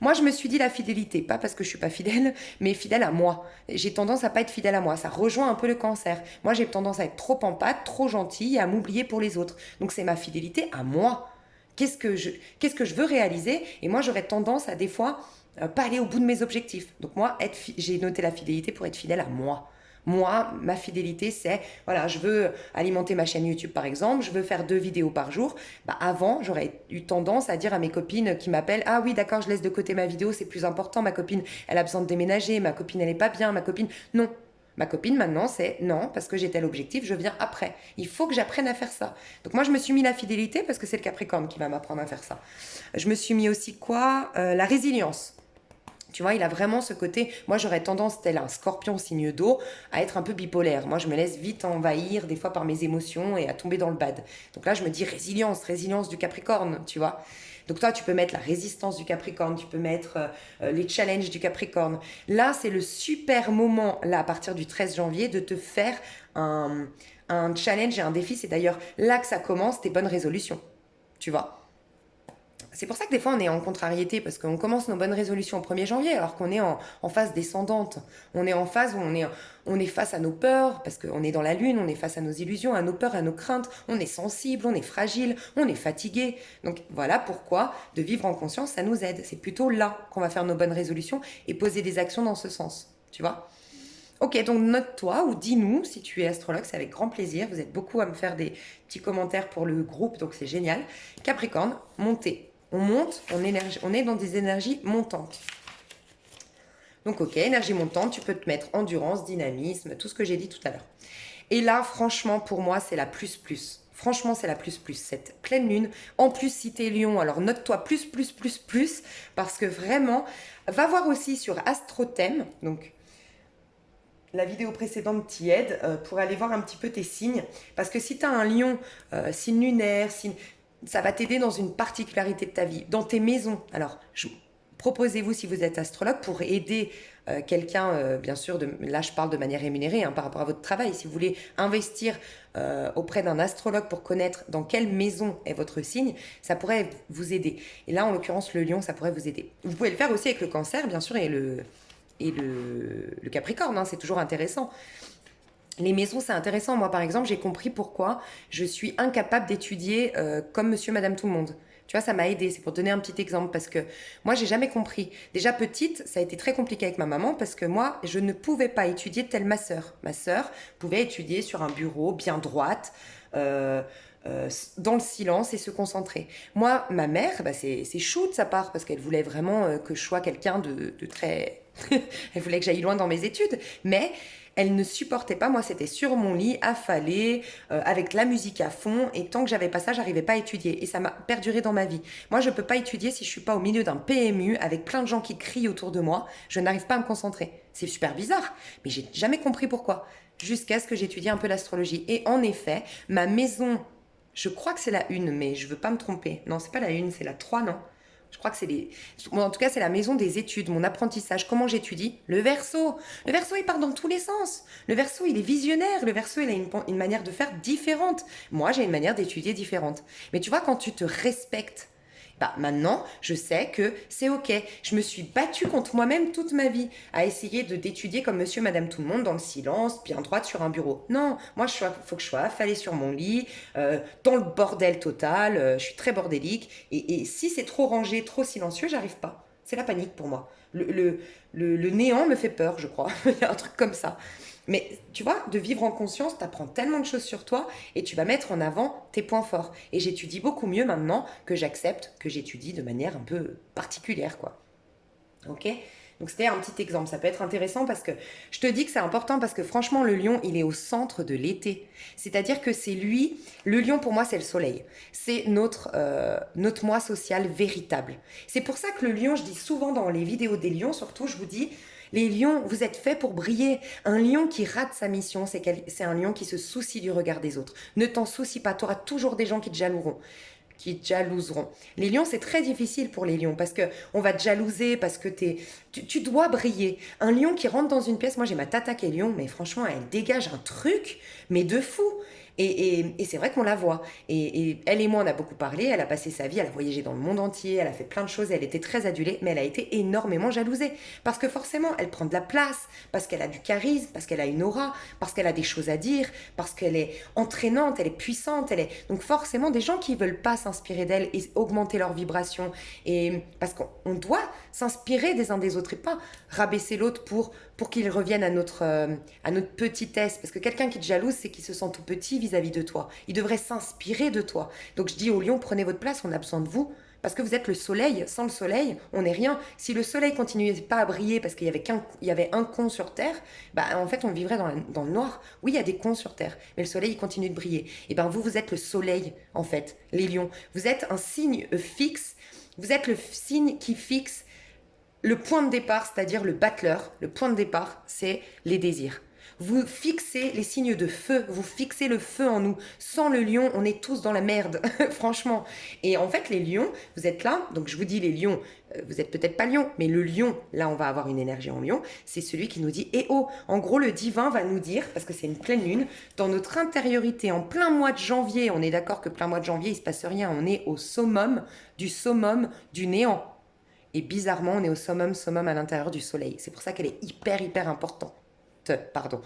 Moi, je me suis dit la fidélité, pas parce que je suis pas fidèle, mais fidèle à moi. J'ai tendance à pas être fidèle à moi. Ça rejoint un peu le Cancer. Moi, j'ai tendance à être trop en pâte, trop gentille et à m'oublier pour les autres. Donc, c'est ma fidélité à moi. Qu'est-ce que je veux réaliser? Et moi, j'aurais tendance à des fois pas aller au bout de mes objectifs. Donc moi, j'ai noté la fidélité pour être fidèle à moi. Moi, ma fidélité, c'est, voilà, je veux alimenter ma chaîne YouTube par exemple, je veux faire 2 vidéos par jour. Avant, j'aurais eu tendance à dire à mes copines qui m'appellent, ah oui, d'accord, je laisse de côté ma vidéo, c'est plus important, ma copine, elle a besoin de déménager, ma copine, elle n'est pas bien, ma copine, non. Ma copine maintenant, c'est non, parce que j'ai tel objectif, je viens après. Il faut que j'apprenne à faire ça. Donc moi, je me suis mis la fidélité parce que c'est le Capricorne qui va m'apprendre à faire ça. Je me suis mis aussi quoi? La résilience. Tu vois, il a vraiment ce côté, moi j'aurais tendance, tel un scorpion signe d'eau, à être un peu bipolaire. Moi je me laisse vite envahir des fois par mes émotions et à tomber dans le bad. Donc là je me dis résilience du Capricorne, tu vois. Donc toi tu peux mettre la résistance du Capricorne, tu peux mettre les challenges du Capricorne. Là c'est le super moment, là à partir du 13 janvier, de te faire un challenge et un défi. C'est d'ailleurs là que ça commence tes bonnes résolutions, tu vois. C'est pour ça que des fois on est en contrariété parce qu'on commence nos bonnes résolutions au 1er janvier alors qu'on est en phase descendante. On est en phase où on est face à nos peurs parce qu'on est dans la lune, on est face à nos illusions, à nos peurs, à nos craintes. On est sensible, on est fragile, on est fatigué. Donc voilà pourquoi de vivre en conscience ça nous aide. C'est plutôt là qu'on va faire nos bonnes résolutions et poser des actions dans ce sens. Tu vois ? Ok, donc note-toi ou dis-nous si tu es astrologue, c'est avec grand plaisir. Vous êtes beaucoup à me faire des petits commentaires pour le groupe, donc c'est génial. Capricorne, montez. On monte, on est dans des énergies montantes. Donc ok, énergie montante, tu peux te mettre endurance, dynamisme, tout ce que j'ai dit tout à l'heure. Et là, franchement, pour moi, c'est la plus plus. Franchement, c'est la plus plus, cette pleine lune. En plus, si t'es Lion, alors note-toi plus, parce que vraiment, va voir aussi sur AstroThème, donc la vidéo précédente t'y aide pour aller voir un petit peu tes signes. Parce que si tu as un lion, signe lunaire, ça va t'aider dans une particularité de ta vie, dans tes maisons. Alors, proposez-vous si vous êtes astrologue pour aider quelqu'un, bien sûr, là je parle de manière rémunérée par rapport à votre travail. Si vous voulez investir auprès d'un astrologue pour connaître dans quelle maison est votre signe, ça pourrait vous aider. Et là, en l'occurrence, le lion, ça pourrait vous aider. Vous pouvez le faire aussi avec le cancer, bien sûr, et le Capricorne, c'est toujours intéressant. Les maisons, c'est intéressant. Moi, par exemple, j'ai compris pourquoi je suis incapable d'étudier comme monsieur, madame, tout le monde. Tu vois, ça m'a aidé. C'est pour donner un petit exemple parce que moi, j'ai jamais compris. Déjà petite, ça a été très compliqué avec ma maman parce que moi, je ne pouvais pas étudier telle ma sœur. Ma sœur pouvait étudier sur un bureau bien droite, dans le silence et se concentrer. Moi, ma mère, c'est chou de sa part parce qu'elle voulait vraiment que je sois quelqu'un de très... Elle voulait que j'aille loin dans mes études, mais elle ne supportait pas. Moi, c'était sur mon lit, affalée, avec la musique à fond, et tant que j'avais pas ça, j'arrivais pas à étudier, et ça m'a perduré dans ma vie. Moi, je peux pas étudier si je suis pas au milieu d'un PMU, avec plein de gens qui crient autour de moi, je n'arrive pas à me concentrer. C'est super bizarre, mais j'ai jamais compris pourquoi, jusqu'à ce que j'étudie un peu l'astrologie. Et en effet, ma maison, je crois que c'est la 1, mais je veux pas me tromper. Non, c'est pas la 1, c'est la 3, non ? Je crois que c'est en tout cas, c'est la maison des études, mon apprentissage, comment j'étudie. Le Verseau. Le Verseau, il part dans tous les sens. Le Verseau, il est visionnaire. Le Verseau, il a une manière de faire différente. Moi, j'ai une manière d'étudier différente. Mais tu vois, quand tu te respectes Bah, maintenant, je sais que c'est ok. Je me suis battue contre moi-même toute ma vie à essayer d'étudier comme monsieur, madame, tout le monde dans le silence, bien droite sur un bureau. Non, moi, faut que je sois affalée sur mon lit, dans le bordel total. Je suis très bordélique. Et si c'est trop rangé, trop silencieux, j'arrive pas. C'est la panique pour moi. Le néant me fait peur, je crois. Il y a un truc comme ça. Mais tu vois, de vivre en conscience, tu apprends tellement de choses sur toi et tu vas mettre en avant tes points forts. Et j'étudie beaucoup mieux maintenant que j'accepte que j'étudie de manière un peu particulière, quoi. Ok? Donc c'était un petit exemple, ça peut être intéressant parce que je te dis que c'est important parce que franchement le lion il est au centre de l'été. C'est-à-dire que c'est lui, le lion pour moi c'est le soleil. C'est notre moi social véritable. C'est pour ça que le lion, je dis souvent dans les vidéos des lions surtout, je vous dis, les lions, vous êtes faits pour briller. Un lion qui rate sa mission, c'est un lion qui se soucie du regard des autres. Ne t'en soucie pas, tu auras toujours des gens qui te jalouseront. Les lions, c'est très difficile pour les lions parce que on va te jalouser, parce que tu dois briller. Un lion qui rentre dans une pièce, moi j'ai ma tata qui est lion, mais franchement, elle dégage un truc, mais de fou. Et c'est vrai qu'on la voit. Et elle et moi, on a beaucoup parlé. Elle a passé sa vie, elle a voyagé dans le monde entier, elle a fait plein de choses, elle était très adulée, mais elle a été énormément jalousée. Parce que forcément, elle prend de la place, parce qu'elle a du charisme, parce qu'elle a une aura, parce qu'elle a des choses à dire, parce qu'elle est entraînante, elle est puissante. Donc forcément, des gens qui ne veulent pas s'inspirer d'elle et augmenter leur vibration. Et parce qu'on doit s'inspirer des uns des autres et pas rabaisser l'autre pour qu'il revienne à notre petitesse. Parce que quelqu'un qui te jalouse, c'est qu'il se sent tout petit vis-à-vis de toi. Il devrait s'inspirer de toi. Donc je dis aux lions, prenez votre place, on a besoin de vous. Parce que vous êtes le soleil. Sans le soleil, on n'est rien. Si le soleil continuait pas à briller parce qu'il y avait un con sur Terre, bah en fait on vivrait dans le noir. Oui, il y a des cons sur Terre, mais le soleil il continue de briller. Et ben vous êtes le soleil en fait, les lions. Vous êtes un signe fixe. Vous êtes le signe qui fixe le point de départ, c'est-à-dire le battleur. Le point de départ, c'est les désirs. Vous fixez les signes de feu, vous fixez le feu en nous. Sans le lion, on est tous dans la merde, franchement. Et en fait, les lions, vous êtes là, donc je vous dis les lions, vous êtes peut-être pas lion, mais le lion, là on va avoir une énergie en lion, c'est celui qui nous dit « Eh oh !» En gros, le divin va nous dire, parce que c'est une pleine lune, dans notre intériorité, en plein mois de janvier, on est d'accord que plein mois de janvier, il se passe rien, on est au summum du néant. Et bizarrement, on est au summum à l'intérieur du soleil. C'est pour ça qu'elle est hyper importante. Pardon.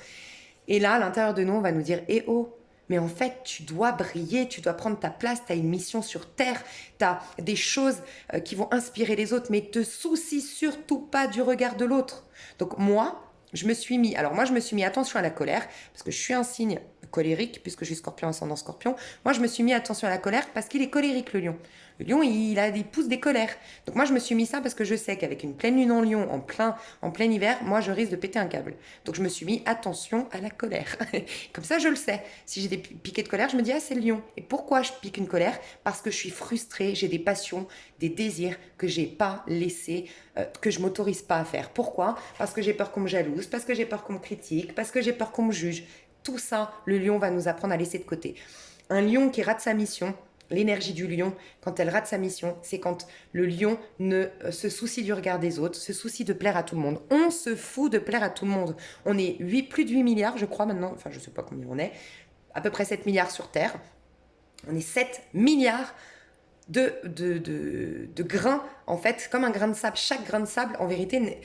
Et là, à l'intérieur de nous, on va nous dire, eh oh, mais en fait, tu dois briller, tu dois prendre ta place, tu as une mission sur Terre, tu as des choses qui vont inspirer les autres, mais te soucie surtout pas du regard de l'autre. Donc moi, je me suis mis attention à la colère, parce que je suis un signe colérique, puisque je suis scorpion, ascendant scorpion. Moi, je me suis mis attention à la colère parce qu'il est colérique, le lion. Le lion, il pousse des colères. Donc moi, je me suis mis ça parce que je sais qu'avec une pleine lune en lion, en plein hiver, moi, je risque de péter un câble. Donc je me suis mis attention à la colère. Comme ça, je le sais. Si j'ai des piquets de colère, je me dis, ah, c'est le lion. Et pourquoi je pique une colère? Parce que je suis frustrée, j'ai des passions, des désirs que j'ai pas laissés, que je m'autorise pas à faire. Pourquoi? Parce que j'ai peur qu'on me jalouse, parce que j'ai peur qu'on me critique, parce que j'ai peur qu'on me juge. Tout ça, le lion va nous apprendre à laisser de côté. Un lion qui rate sa mission, l'énergie du lion, quand elle rate sa mission, c'est quand le lion ne se soucie du regard des autres, se soucie de plaire à tout le monde. On se fout de plaire à tout le monde. On est plus de 8 milliards, je crois maintenant, enfin je ne sais pas combien on est, à peu près 7 milliards sur Terre. On est 7 milliards de grains, en fait, comme un grain de sable. Chaque grain de sable, en vérité,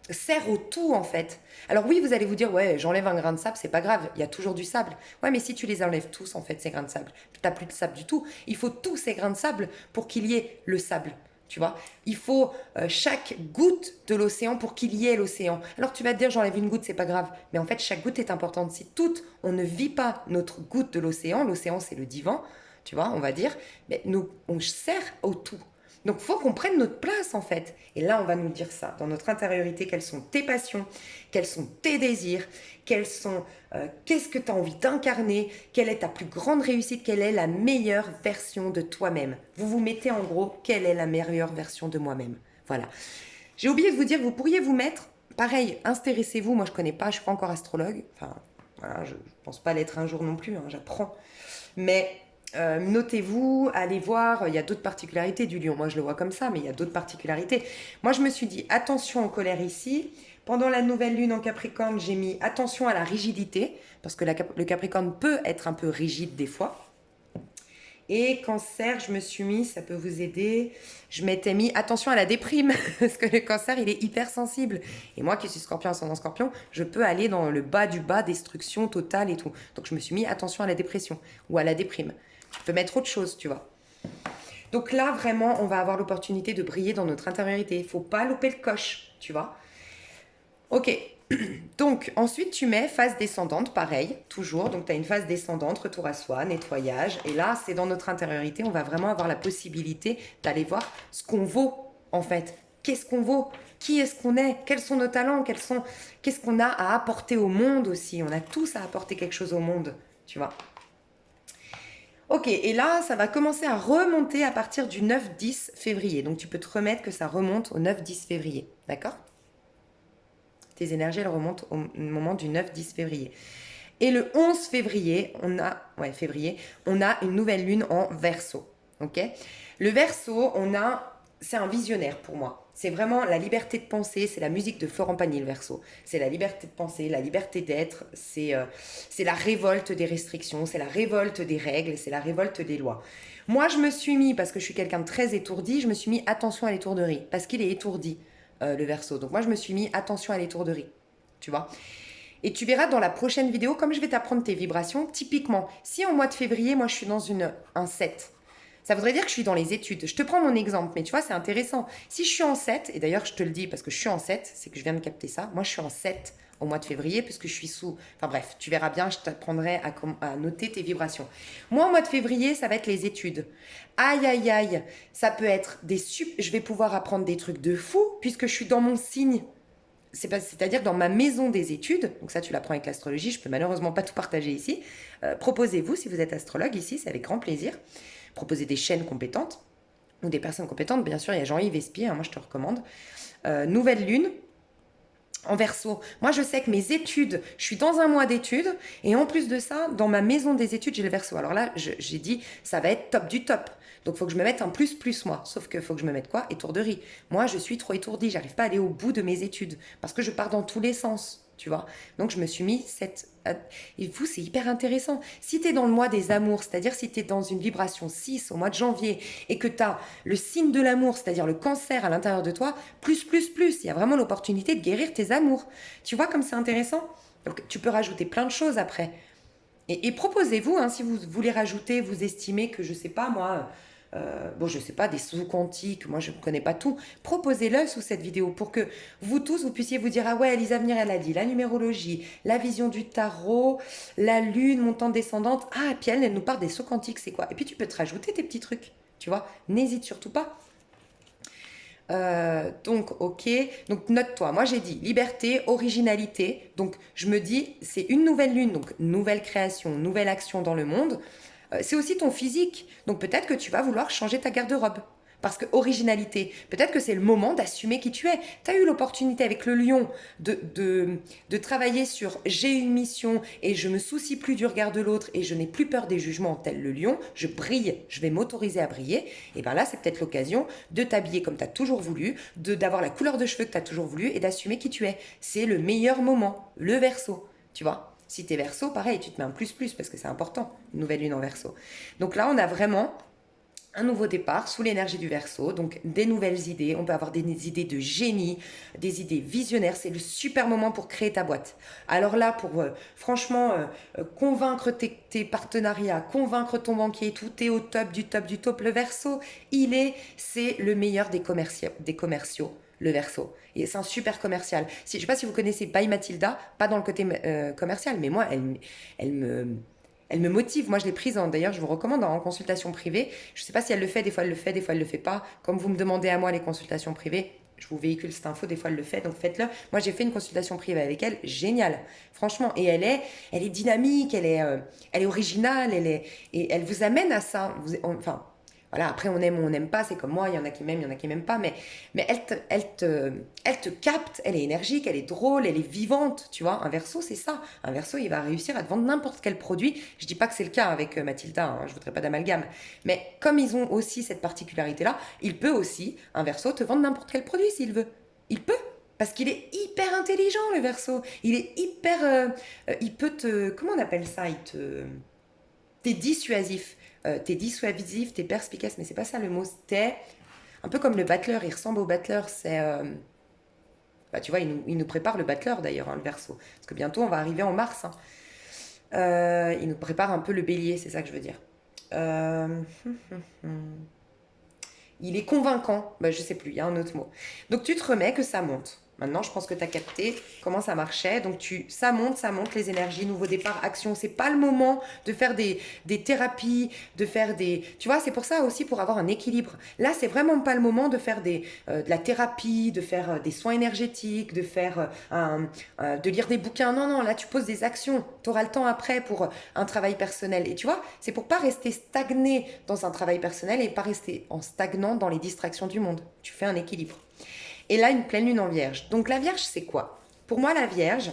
sert au tout en fait. Alors oui, vous allez vous dire, ouais, j'enlève un grain de sable, c'est pas grave, il y a toujours du sable. Ouais, mais si tu les enlèves tous en fait, ces grains de sable, tu n'as plus de sable du tout. Il faut tous ces grains de sable pour qu'il y ait le sable. Tu vois, il faut chaque goutte de l'océan pour qu'il y ait l'océan. Alors tu vas te dire, j'enlève une goutte, c'est pas grave. Mais en fait, chaque goutte est importante. Si on ne vit pas notre goutte de l'océan c'est le divan, tu vois, on va dire, mais on sert au tout. Donc, il faut qu'on prenne notre place, en fait. Et là, on va nous dire ça, dans notre intériorité, quelles sont tes passions, quels sont tes désirs, qu'est-ce que tu as envie d'incarner, quelle est ta plus grande réussite, quelle est la meilleure version de toi-même. Vous vous mettez en gros, quelle est la meilleure version de moi-même. Voilà. J'ai oublié de vous dire, vous pourriez vous mettre, pareil, intéressez-vous, moi je ne connais pas, je ne suis pas encore astrologue, enfin, voilà, je ne pense pas l'être un jour non plus, hein, j'apprends. Mais... notez-vous, allez voir, il y a d'autres particularités du lion. Moi, je le vois comme ça, mais il y a d'autres particularités. Moi, je me suis dit, attention aux colères ici. Pendant la nouvelle lune en Capricorne, j'ai mis attention à la rigidité, parce que le Capricorne peut être un peu rigide des fois. Et cancer, je me suis mis, ça peut vous aider, je m'étais mis attention à la déprime, parce que le cancer, il est hypersensible. Et moi qui suis scorpion, ascendant scorpion, je peux aller dans le bas du bas, destruction totale et tout. Donc je me suis mis attention à la dépression ou à la déprime. Je peux mettre autre chose, tu vois. Donc là, vraiment, on va avoir l'opportunité de briller dans notre intériorité. Il ne faut pas louper le coche, tu vois. Ok, donc ensuite tu mets phase descendante, pareil, toujours. Donc tu as une phase descendante, retour à soi, nettoyage. Et là, c'est dans notre intériorité, on va vraiment avoir la possibilité d'aller voir ce qu'on vaut en fait. Qu'est-ce qu'on vaut? Qui est-ce qu'on est? Quels sont nos talents? Qu'est-ce qu'on a à apporter au monde aussi? On a tous à apporter quelque chose au monde, tu vois. Ok, et là, ça va commencer à remonter à partir du 9-10 février. Donc tu peux te remettre que ça remonte au 9-10 février, d'accord? Tes énergies, elles remontent au moment du 9-10 février. Et le 11 février, on a une nouvelle lune en Verseau. Ok. Le Verseau, c'est un visionnaire pour moi. C'est vraiment la liberté de penser, c'est la musique de Florent Pagny, le Verseau. C'est la liberté de penser, la liberté d'être, c'est la révolte des restrictions, c'est la révolte des règles, c'est la révolte des lois. Moi, je me suis mis, parce que je suis quelqu'un de très étourdi, je me suis mis attention à l'étourderie, parce qu'il est étourdi, le Verseau. Donc moi, je me suis mis attention à l'étourderie, tu vois. Et tu verras dans la prochaine vidéo, comme je vais t'apprendre tes vibrations, typiquement, si en mois de février, moi je suis dans un 7, ça voudrait dire que je suis dans les études. Je te prends mon exemple, mais tu vois, c'est intéressant. Si je suis en 7, et d'ailleurs je te le dis parce que je suis en 7, c'est que je viens de capter ça, moi je suis en 7 au mois de février, puisque je suis sous... Enfin bref, tu verras bien, je t'apprendrai à noter tes vibrations. Moi, au mois de février, ça va être les études. Aïe, aïe, aïe, ça peut être je vais pouvoir apprendre des trucs de fou, puisque je suis dans mon signe. C'est-à-dire dans ma maison des études, donc ça tu l'apprends avec l'astrologie, je peux malheureusement pas tout partager ici, proposez-vous si vous êtes astrologue ici, c'est avec grand plaisir, proposez des chaînes compétentes, ou des personnes compétentes, bien sûr il y a Jean-Yves Espier, hein, moi je te recommande. Nouvelle lune, en Verseau. Moi, je sais que mes études, je suis dans un mois d'études, et en plus de ça, dans ma maison des études, j'ai le Verseau. Alors là, j'ai dit, ça va être top du top. Donc, il faut que je me mette un plus, moi. Sauf qu'il faut que je me mette quoi? Étourderie. Moi, je suis trop étourdie. J'arrive pas à aller au bout de mes études. Parce que je pars dans tous les sens. Tu vois. Donc, je me suis mis cette... Et vous, c'est hyper intéressant. Si tu es dans le mois des amours, c'est-à-dire si tu es dans une vibration 6 au mois de janvier et que tu as le signe de l'amour, c'est-à-dire le cancer à l'intérieur de toi, plus. Il y a vraiment l'opportunité de guérir tes amours. Tu vois comme c'est intéressant? Donc, tu peux rajouter plein de choses après. Et proposez-vous, hein, si vous voulez rajouter, vous estimez que, je sais pas moi, je sais pas, des sous quantiques, moi je ne connais pas tout, proposez-le sous cette vidéo pour que vous tous, vous puissiez vous dire, ah ouais, Elisa Venir, elle a dit la numérologie, la vision du tarot, la lune, montante descendante, ah, et puis elle nous parle des sauts quantiques, c'est quoi? Et puis tu peux te rajouter tes petits trucs, tu vois, n'hésite surtout pas. Donc, ok. Donc, note-toi. Moi, j'ai dit liberté, originalité. Donc, je me dis, c'est une nouvelle lune. Donc, nouvelle création, nouvelle action dans le monde. C'est aussi ton physique. Donc, peut-être que tu vas vouloir changer ta garde-robe. Parce que originalité, peut-être que c'est le moment d'assumer qui tu es. Tu as eu l'opportunité avec le lion de travailler sur j'ai une mission et je me soucie plus du regard de l'autre et je n'ai plus peur des jugements tel le lion, je brille, je vais m'autoriser à briller. Et bien là, c'est peut-être l'occasion de t'habiller comme tu as toujours voulu, d'avoir la couleur de cheveux que tu as toujours voulu et d'assumer qui tu es. C'est le meilleur moment, le Verseau, tu vois. Si tu es Verseau, pareil, tu te mets un plus parce que c'est important, une nouvelle lune en Verseau. Donc là, on a vraiment un nouveau départ sous l'énergie du Verseau, donc des nouvelles idées, on peut avoir des idées de génie, des idées visionnaires, c'est le super moment pour créer ta boîte. Alors là, pour franchement convaincre tes partenariats, convaincre ton banquier, tout est au top du top du top. Le Verseau, c'est le meilleur des commerciaux, le Verseau. Et c'est un super commercial. Je ne sais pas si vous connaissez By Mathilda, pas dans le côté commercial, mais moi, elle me motive. Moi, je l'ai prise, d'ailleurs, je vous recommande en consultation privée. Je ne sais pas si elle le fait, des fois elle le fait, des fois elle ne le fait pas. Comme vous me demandez à moi les consultations privées, je vous véhicule cette info, des fois elle le fait, donc faites-le. Moi, j'ai fait une consultation privée avec elle, génial, franchement. Et elle est dynamique, elle est originale, et elle vous amène à ça. Enfin, voilà, après on aime ou on n'aime pas, c'est comme moi, il y en a qui m'aiment, il y en a qui m'aiment pas, mais elle te capte, elle est énergique, elle est drôle, elle est vivante, tu vois. Un Verseau, c'est ça. Un Verseau, il va réussir à te vendre n'importe quel produit. Je dis pas que c'est le cas avec Mathilda, hein, je voudrais pas d'amalgame, mais comme ils ont aussi cette particularité-là, il peut aussi, un Verseau, te vendre n'importe quel produit s'il veut. Il peut. Parce qu'il est hyper intelligent, le Verseau. Il est hyper... il peut te... Comment on appelle ça? T'es dissuasif. T'es dissuasif, t'es perspicace, mais c'est pas ça le mot. T'es un peu comme le battleur, il ressemble au battleur. C'est... bah, tu vois, il nous prépare le battleur d'ailleurs, hein, le Verseau. Parce que bientôt, on va arriver en mars. Hein. Il nous prépare un peu le bélier, c'est ça que je veux dire. Euh, Il est convaincant. Bah, je sais plus, il y a un autre mot. Donc tu te remets que ça monte. Maintenant, je pense que tu as capté comment ça marchait. Donc ça monte les énergies, nouveau départ, action. C'est pas le moment de faire des thérapies, de faire des... Tu vois, c'est pour ça aussi, pour avoir un équilibre. Là, c'est vraiment pas le moment de faire de la thérapie, de faire des soins énergétiques, de faire de lire des bouquins. Non, non, là, tu poses des actions. Tu auras le temps après pour un travail personnel. Et tu vois, c'est pour pas rester stagné dans un travail personnel et pas rester en stagnant dans les distractions du monde. Tu fais un équilibre. Et là, une pleine lune en vierge. Donc la vierge, c'est quoi? Pour moi, la vierge,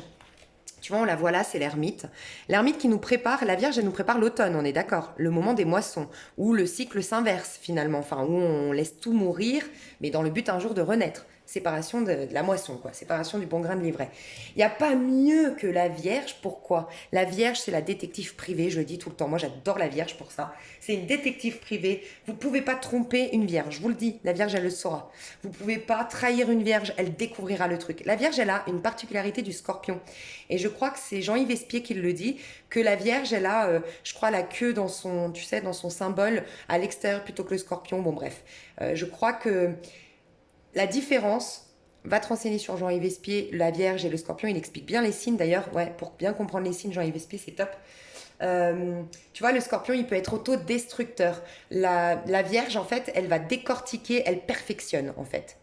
tu vois, on la voit là, c'est l'ermite. L'ermite qui nous prépare, la vierge, elle nous prépare l'automne, on est d'accord? Le moment des moissons, où le cycle s'inverse finalement, enfin, où on laisse tout mourir, mais dans le but un jour de renaître. Séparation de la moisson, quoi. Séparation du bon grain de l'ivraie. Il n'y a pas mieux que la Vierge. Pourquoi? La Vierge, c'est la détective privée, je le dis tout le temps. Moi, j'adore la Vierge pour ça. C'est une détective privée. Vous ne pouvez pas tromper une Vierge. Je vous le dis, la Vierge, elle le saura. Vous ne pouvez pas trahir une Vierge, elle découvrira le truc. La Vierge, elle a une particularité du Scorpion. Et je crois que c'est Jean-Yves Espier qui le dit, que la Vierge, elle a, je crois, la queue dans son, tu sais, dans son symbole à l'extérieur plutôt que le Scorpion. Bon, bref. Je crois que la différence, va te renseigner sur Jean-Yves Espier, la Vierge et le Scorpion, il explique bien les signes d'ailleurs, ouais, pour bien comprendre les signes, Jean-Yves Espier, c'est top. Tu vois, le Scorpion, il peut être autodestructeur. La Vierge, en fait, elle va décortiquer, elle perfectionne, en fait.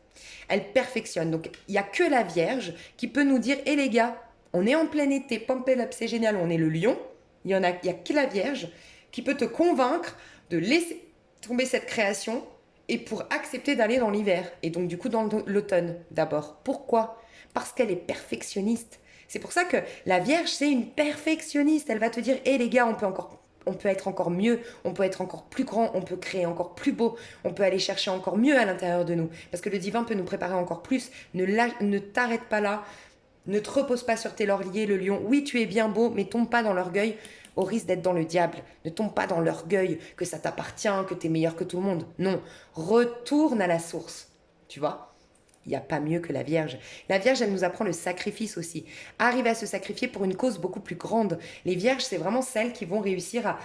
Elle perfectionne. Donc, il n'y a que la Vierge qui peut nous dire, hé les gars, on est en plein été, pump it up, c'est génial, on est le lion. Il y a que la Vierge qui peut te convaincre de laisser tomber cette création et pour accepter d'aller dans l'hiver. Et donc, du coup, dans l'automne, d'abord. Pourquoi? Parce qu'elle est perfectionniste. C'est pour ça que la Vierge, c'est une perfectionniste. Elle va te dire, hé les gars, on peut être encore mieux, on peut être encore plus grand, on peut créer encore plus beau, on peut aller chercher encore mieux à l'intérieur de nous. Parce que le divin peut nous préparer encore plus. Ne t'arrête pas là. Ne te repose pas sur tes lauriers, le lion. Oui, tu es bien beau, mais tombe pas dans l'orgueil au risque d'être dans le diable. Ne tombe pas dans l'orgueil que ça t'appartient, que tu es meilleur que tout le monde. Non, retourne à la source. Tu vois? Il n'y a pas mieux que la Vierge. La Vierge, elle nous apprend le sacrifice aussi. Arriver à se sacrifier pour une cause beaucoup plus grande. Les Vierges, c'est vraiment celles qui vont réussir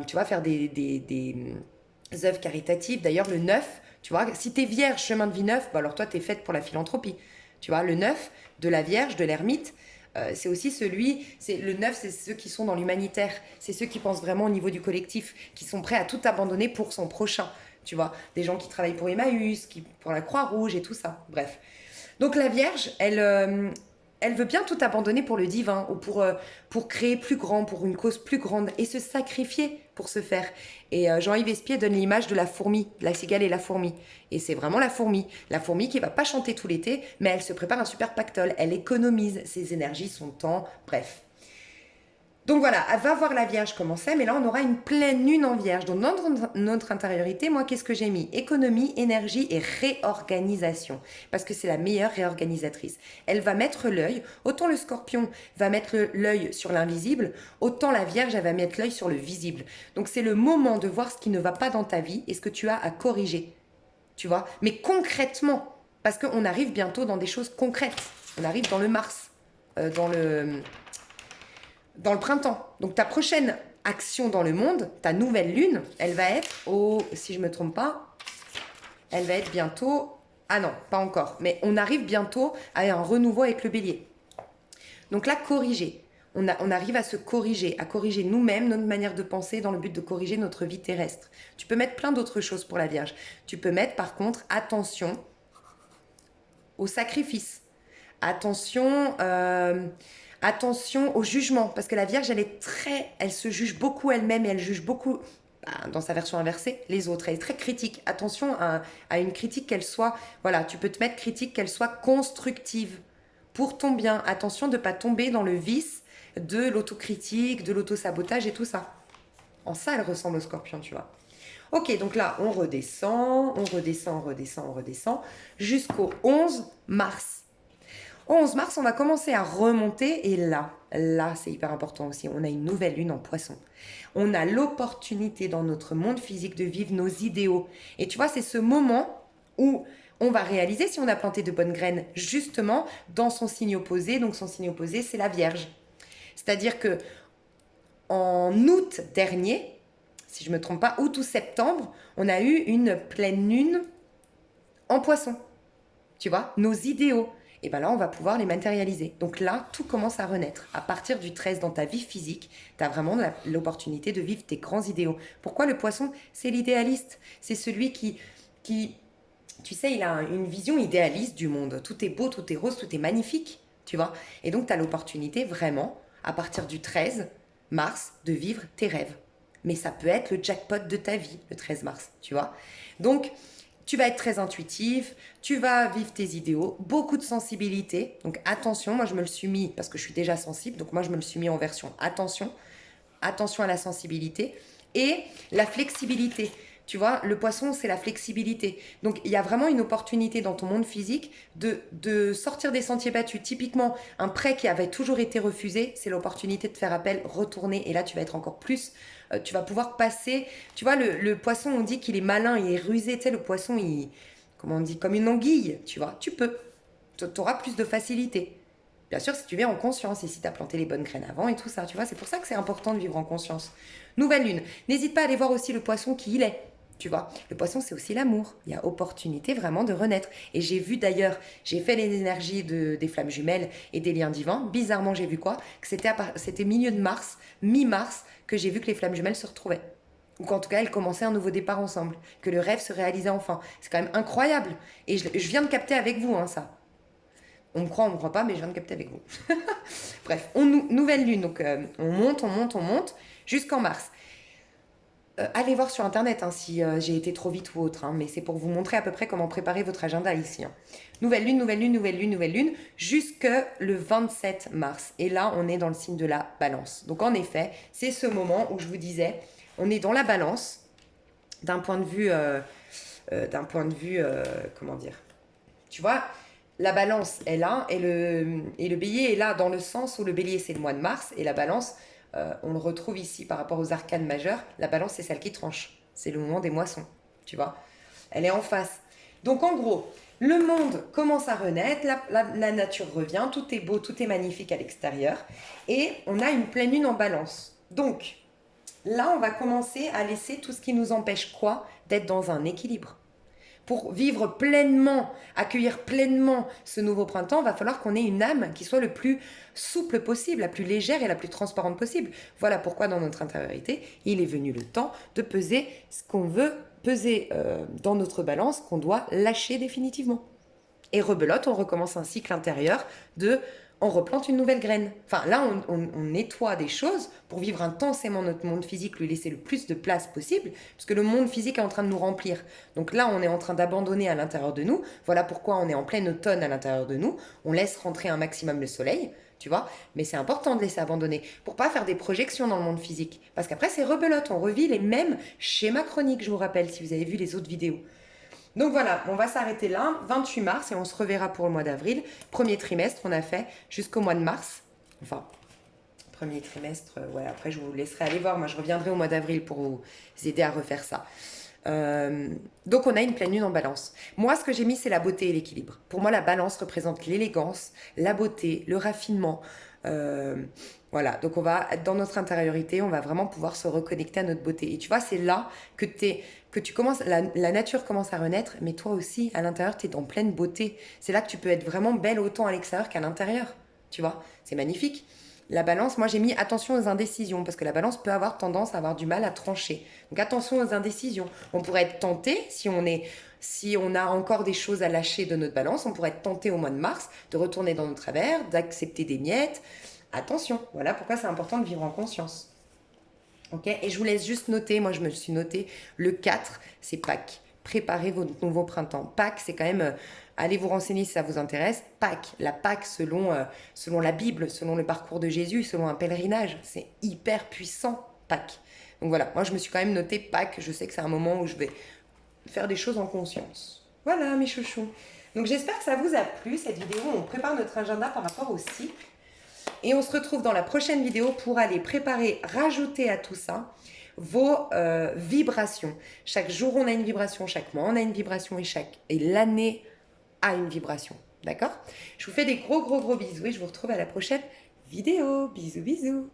tu vois, faire des œuvres caritatives. D'ailleurs, le 9, tu vois, si tu es Vierge, chemin de vie 9, bah alors toi, tu es faite pour la philanthropie. Tu vois, le 9 de la Vierge, de l'ermite, c'est aussi le 9, c'est ceux qui sont dans l'humanitaire. C'est ceux qui pensent vraiment au niveau du collectif, qui sont prêts à tout abandonner pour son prochain. Tu vois, des gens qui travaillent pour Emmaüs, pour la Croix-Rouge et tout ça. Bref. Donc la Vierge, elle veut bien tout abandonner pour le divin ou pour créer plus grand, pour une cause plus grande et se sacrifier pour se faire. Et Jean-Yves Espier donne l'image de la fourmi, de la cigale et la fourmi. Et c'est vraiment la fourmi qui va pas chanter tout l'été, mais elle se prépare un super pactole, elle économise ses énergies, son temps, bref. Donc voilà, elle va voir la Vierge comment c'est, mais là on aura une pleine lune en Vierge. Donc dans notre intériorité, moi qu'est-ce que j'ai mis? Économie, énergie et réorganisation. Parce que c'est la meilleure réorganisatrice. Elle va mettre l'œil, autant le Scorpion va mettre l'œil sur l'invisible, autant la Vierge elle va mettre l'œil sur le visible. Donc c'est le moment de voir ce qui ne va pas dans ta vie et ce que tu as à corriger. Tu vois? Mais concrètement, parce qu'on arrive bientôt dans des choses concrètes. On arrive dans le Mars, dans le printemps. Donc ta prochaine action dans le monde, ta nouvelle lune, elle va être si je ne me trompe pas, elle va être bientôt... Ah non, pas encore. Mais on arrive bientôt à un renouveau avec le bélier. Donc là, corriger. On arrive à se corriger, à corriger nous-mêmes, notre manière de penser dans le but de corriger notre vie terrestre. Tu peux mettre plein d'autres choses pour la Vierge. Tu peux mettre par contre, attention au sacrifice. Attention... Attention au jugement, parce que la Vierge, elle se juge beaucoup elle-même et elle juge beaucoup, dans sa version inversée, les autres. Elle est très critique. Attention à une critique qu'elle soit, voilà, tu peux te mettre critique qu'elle soit constructive pour ton bien. Attention de ne pas tomber dans le vice de l'autocritique, de l'autosabotage et tout ça. En ça, elle ressemble au Scorpion, tu vois. Ok, donc là, on redescend, jusqu'au 11 mars. 11 mars, on va commencer à remonter et là, là, c'est hyper important aussi, on a une nouvelle lune en poisson. On a l'opportunité dans notre monde physique de vivre nos idéaux. Et tu vois, c'est ce moment où on va réaliser si on a planté de bonnes graines, justement, dans son signe opposé. Donc son signe opposé, c'est la Vierge. C'est-à-dire que en août dernier, si je ne me trompe pas, août ou septembre, on a eu une pleine lune en poisson. Tu vois, nos idéaux. Et bien là, on va pouvoir les matérialiser. Donc là, tout commence à renaître. À partir du 13 dans ta vie physique, tu as vraiment l'opportunité de vivre tes grands idéaux. Pourquoi le poisson? C'est l'idéaliste. C'est celui qui, tu sais, il a une vision idéaliste du monde. Tout est beau, tout est rose, tout est magnifique. Tu vois. Et donc, tu as l'opportunité vraiment, à partir du 13 mars, de vivre tes rêves. Mais ça peut être le jackpot de ta vie, le 13 mars. Tu vois. Donc, tu vas être très intuitif, tu vas vivre tes idéaux, beaucoup de sensibilité. Donc attention, moi je me le suis mis, parce que je suis déjà sensible, donc moi je me le suis mis en version attention, attention à la sensibilité et la flexibilité. Tu vois, le poisson, c'est la flexibilité. Donc, il y a vraiment une opportunité dans ton monde physique de sortir des sentiers battus. Typiquement, un prêt qui avait toujours été refusé, c'est l'opportunité de faire appel, retourner. Et là, tu vas être encore plus... tu vas pouvoir passer... Tu vois, le poisson, on dit qu'il est malin, il est rusé. Tu sais, le poisson, comment on dit? Comme une anguille, tu vois. Tu peux. Tu auras plus de facilité. Bien sûr, si tu viens en conscience et si tu as planté les bonnes graines avant et tout ça, tu vois, c'est pour ça que c'est important de vivre en conscience. Nouvelle lune. N'hésite pas à aller voir aussi le poisson qui il est. Tu vois, le poisson, c'est aussi l'amour. Il y a opportunité vraiment de renaître. Et j'ai vu d'ailleurs, j'ai fait les énergies des flammes jumelles et des liens divins. Bizarrement, j'ai vu quoi? Que c'était milieu de mars, mi-mars, que j'ai vu que les flammes jumelles se retrouvaient. Ou qu'en tout cas, elles commençaient un nouveau départ ensemble. Que le rêve se réalisait enfin. C'est quand même incroyable. Et je viens de capter avec vous, hein, ça. On me croit, on me croit pas, mais je viens de capter avec vous. Bref, nouvelle lune. Donc, on monte, jusqu'en mars. Allez voir sur internet hein, si j'ai été trop vite ou autre, hein, mais c'est pour vous montrer à peu près comment préparer votre agenda ici. Hein. Nouvelle lune, jusque le 27 mars. Et là, on est dans le signe de la balance. Donc en effet, c'est ce moment où je vous disais, on est dans la balance d'un point de vue, comment dire, tu vois, la balance est là et le bélier est là dans le sens où le bélier c'est le mois de mars et la balance... on le retrouve ici par rapport aux arcanes majeures. La balance, c'est celle qui tranche. C'est le moment des moissons, tu vois. Elle est en face. Donc, en gros, le monde commence à renaître, la nature revient, tout est beau, tout est magnifique à l'extérieur. Et on a une pleine lune en balance. Donc, là, on va commencer à laisser tout ce qui nous empêche quoi? D'être dans un équilibre. Pour vivre pleinement, accueillir pleinement ce nouveau printemps, va falloir qu'on ait une âme qui soit le plus souple possible, la plus légère et la plus transparente possible. Voilà pourquoi dans notre intériorité, il est venu le temps de peser ce qu'on veut peser dans notre balance, qu'on doit lâcher définitivement. Et rebelote, on recommence un cycle intérieur on replante une nouvelle graine. Enfin, là, on nettoie des choses pour vivre intensément notre monde physique, lui laisser le plus de place possible, parce que le monde physique est en train de nous remplir. Donc là, on est en train d'abandonner à l'intérieur de nous. Voilà pourquoi on est en plein automne à l'intérieur de nous. On laisse rentrer un maximum le soleil, tu vois. Mais c'est important de laisser abandonner pour pas faire des projections dans le monde physique. Parce qu'après, c'est rebelote. On revit les mêmes schémas chroniques, je vous rappelle, si vous avez vu les autres vidéos. Donc voilà, on va s'arrêter là, 28 mars, et on se reverra pour le mois d'avril. Premier trimestre, on a fait jusqu'au mois de mars. Enfin, premier trimestre, ouais, après je vous laisserai aller voir. Moi, je reviendrai au mois d'avril pour vous aider à refaire ça. Donc on a une pleine lune en balance. Moi, ce que j'ai mis, c'est la beauté et l'équilibre. Pour moi, la balance représente l'élégance, la beauté, le raffinement. Voilà, donc on va, dans notre intériorité, on va vraiment pouvoir se reconnecter à notre beauté. Et tu vois, c'est là que tu commences, la nature commence à renaître, mais toi aussi, à l'intérieur, tu es en pleine beauté. C'est là que tu peux être vraiment belle autant à l'extérieur qu'à l'intérieur. Tu vois, c'est magnifique. La balance, moi j'ai mis attention aux indécisions, parce que la balance peut avoir tendance à avoir du mal à trancher. Donc attention aux indécisions. On pourrait être tenté, si on a encore des choses à lâcher de notre balance, on pourrait être tenté au mois de mars de retourner dans nos travers, d'accepter des miettes. Attention, voilà pourquoi c'est important de vivre en conscience. Ok, et je vous laisse juste noter, moi je me suis noté le 4, c'est Pâques. Préparez votre nouveau printemps. Pâques, c'est quand même, allez vous renseigner si ça vous intéresse. Pâques, la Pâques selon la Bible, selon le parcours de Jésus, selon un pèlerinage, c'est hyper puissant, Pâques. Donc voilà, moi je me suis quand même noté Pâques, je sais que c'est un moment où je vais faire des choses en conscience. Voilà mes chouchous. Donc j'espère que ça vous a plu, cette vidéo, on prépare notre agenda par rapport au cycle. Et on se retrouve dans la prochaine vidéo pour aller préparer, rajouter à tout ça vos vibrations. Chaque jour, on a une vibration, chaque mois, on a une vibration et l'année a une vibration. D'accord? Je vous fais des gros bisous et je vous retrouve à la prochaine vidéo. Bisous, bisous.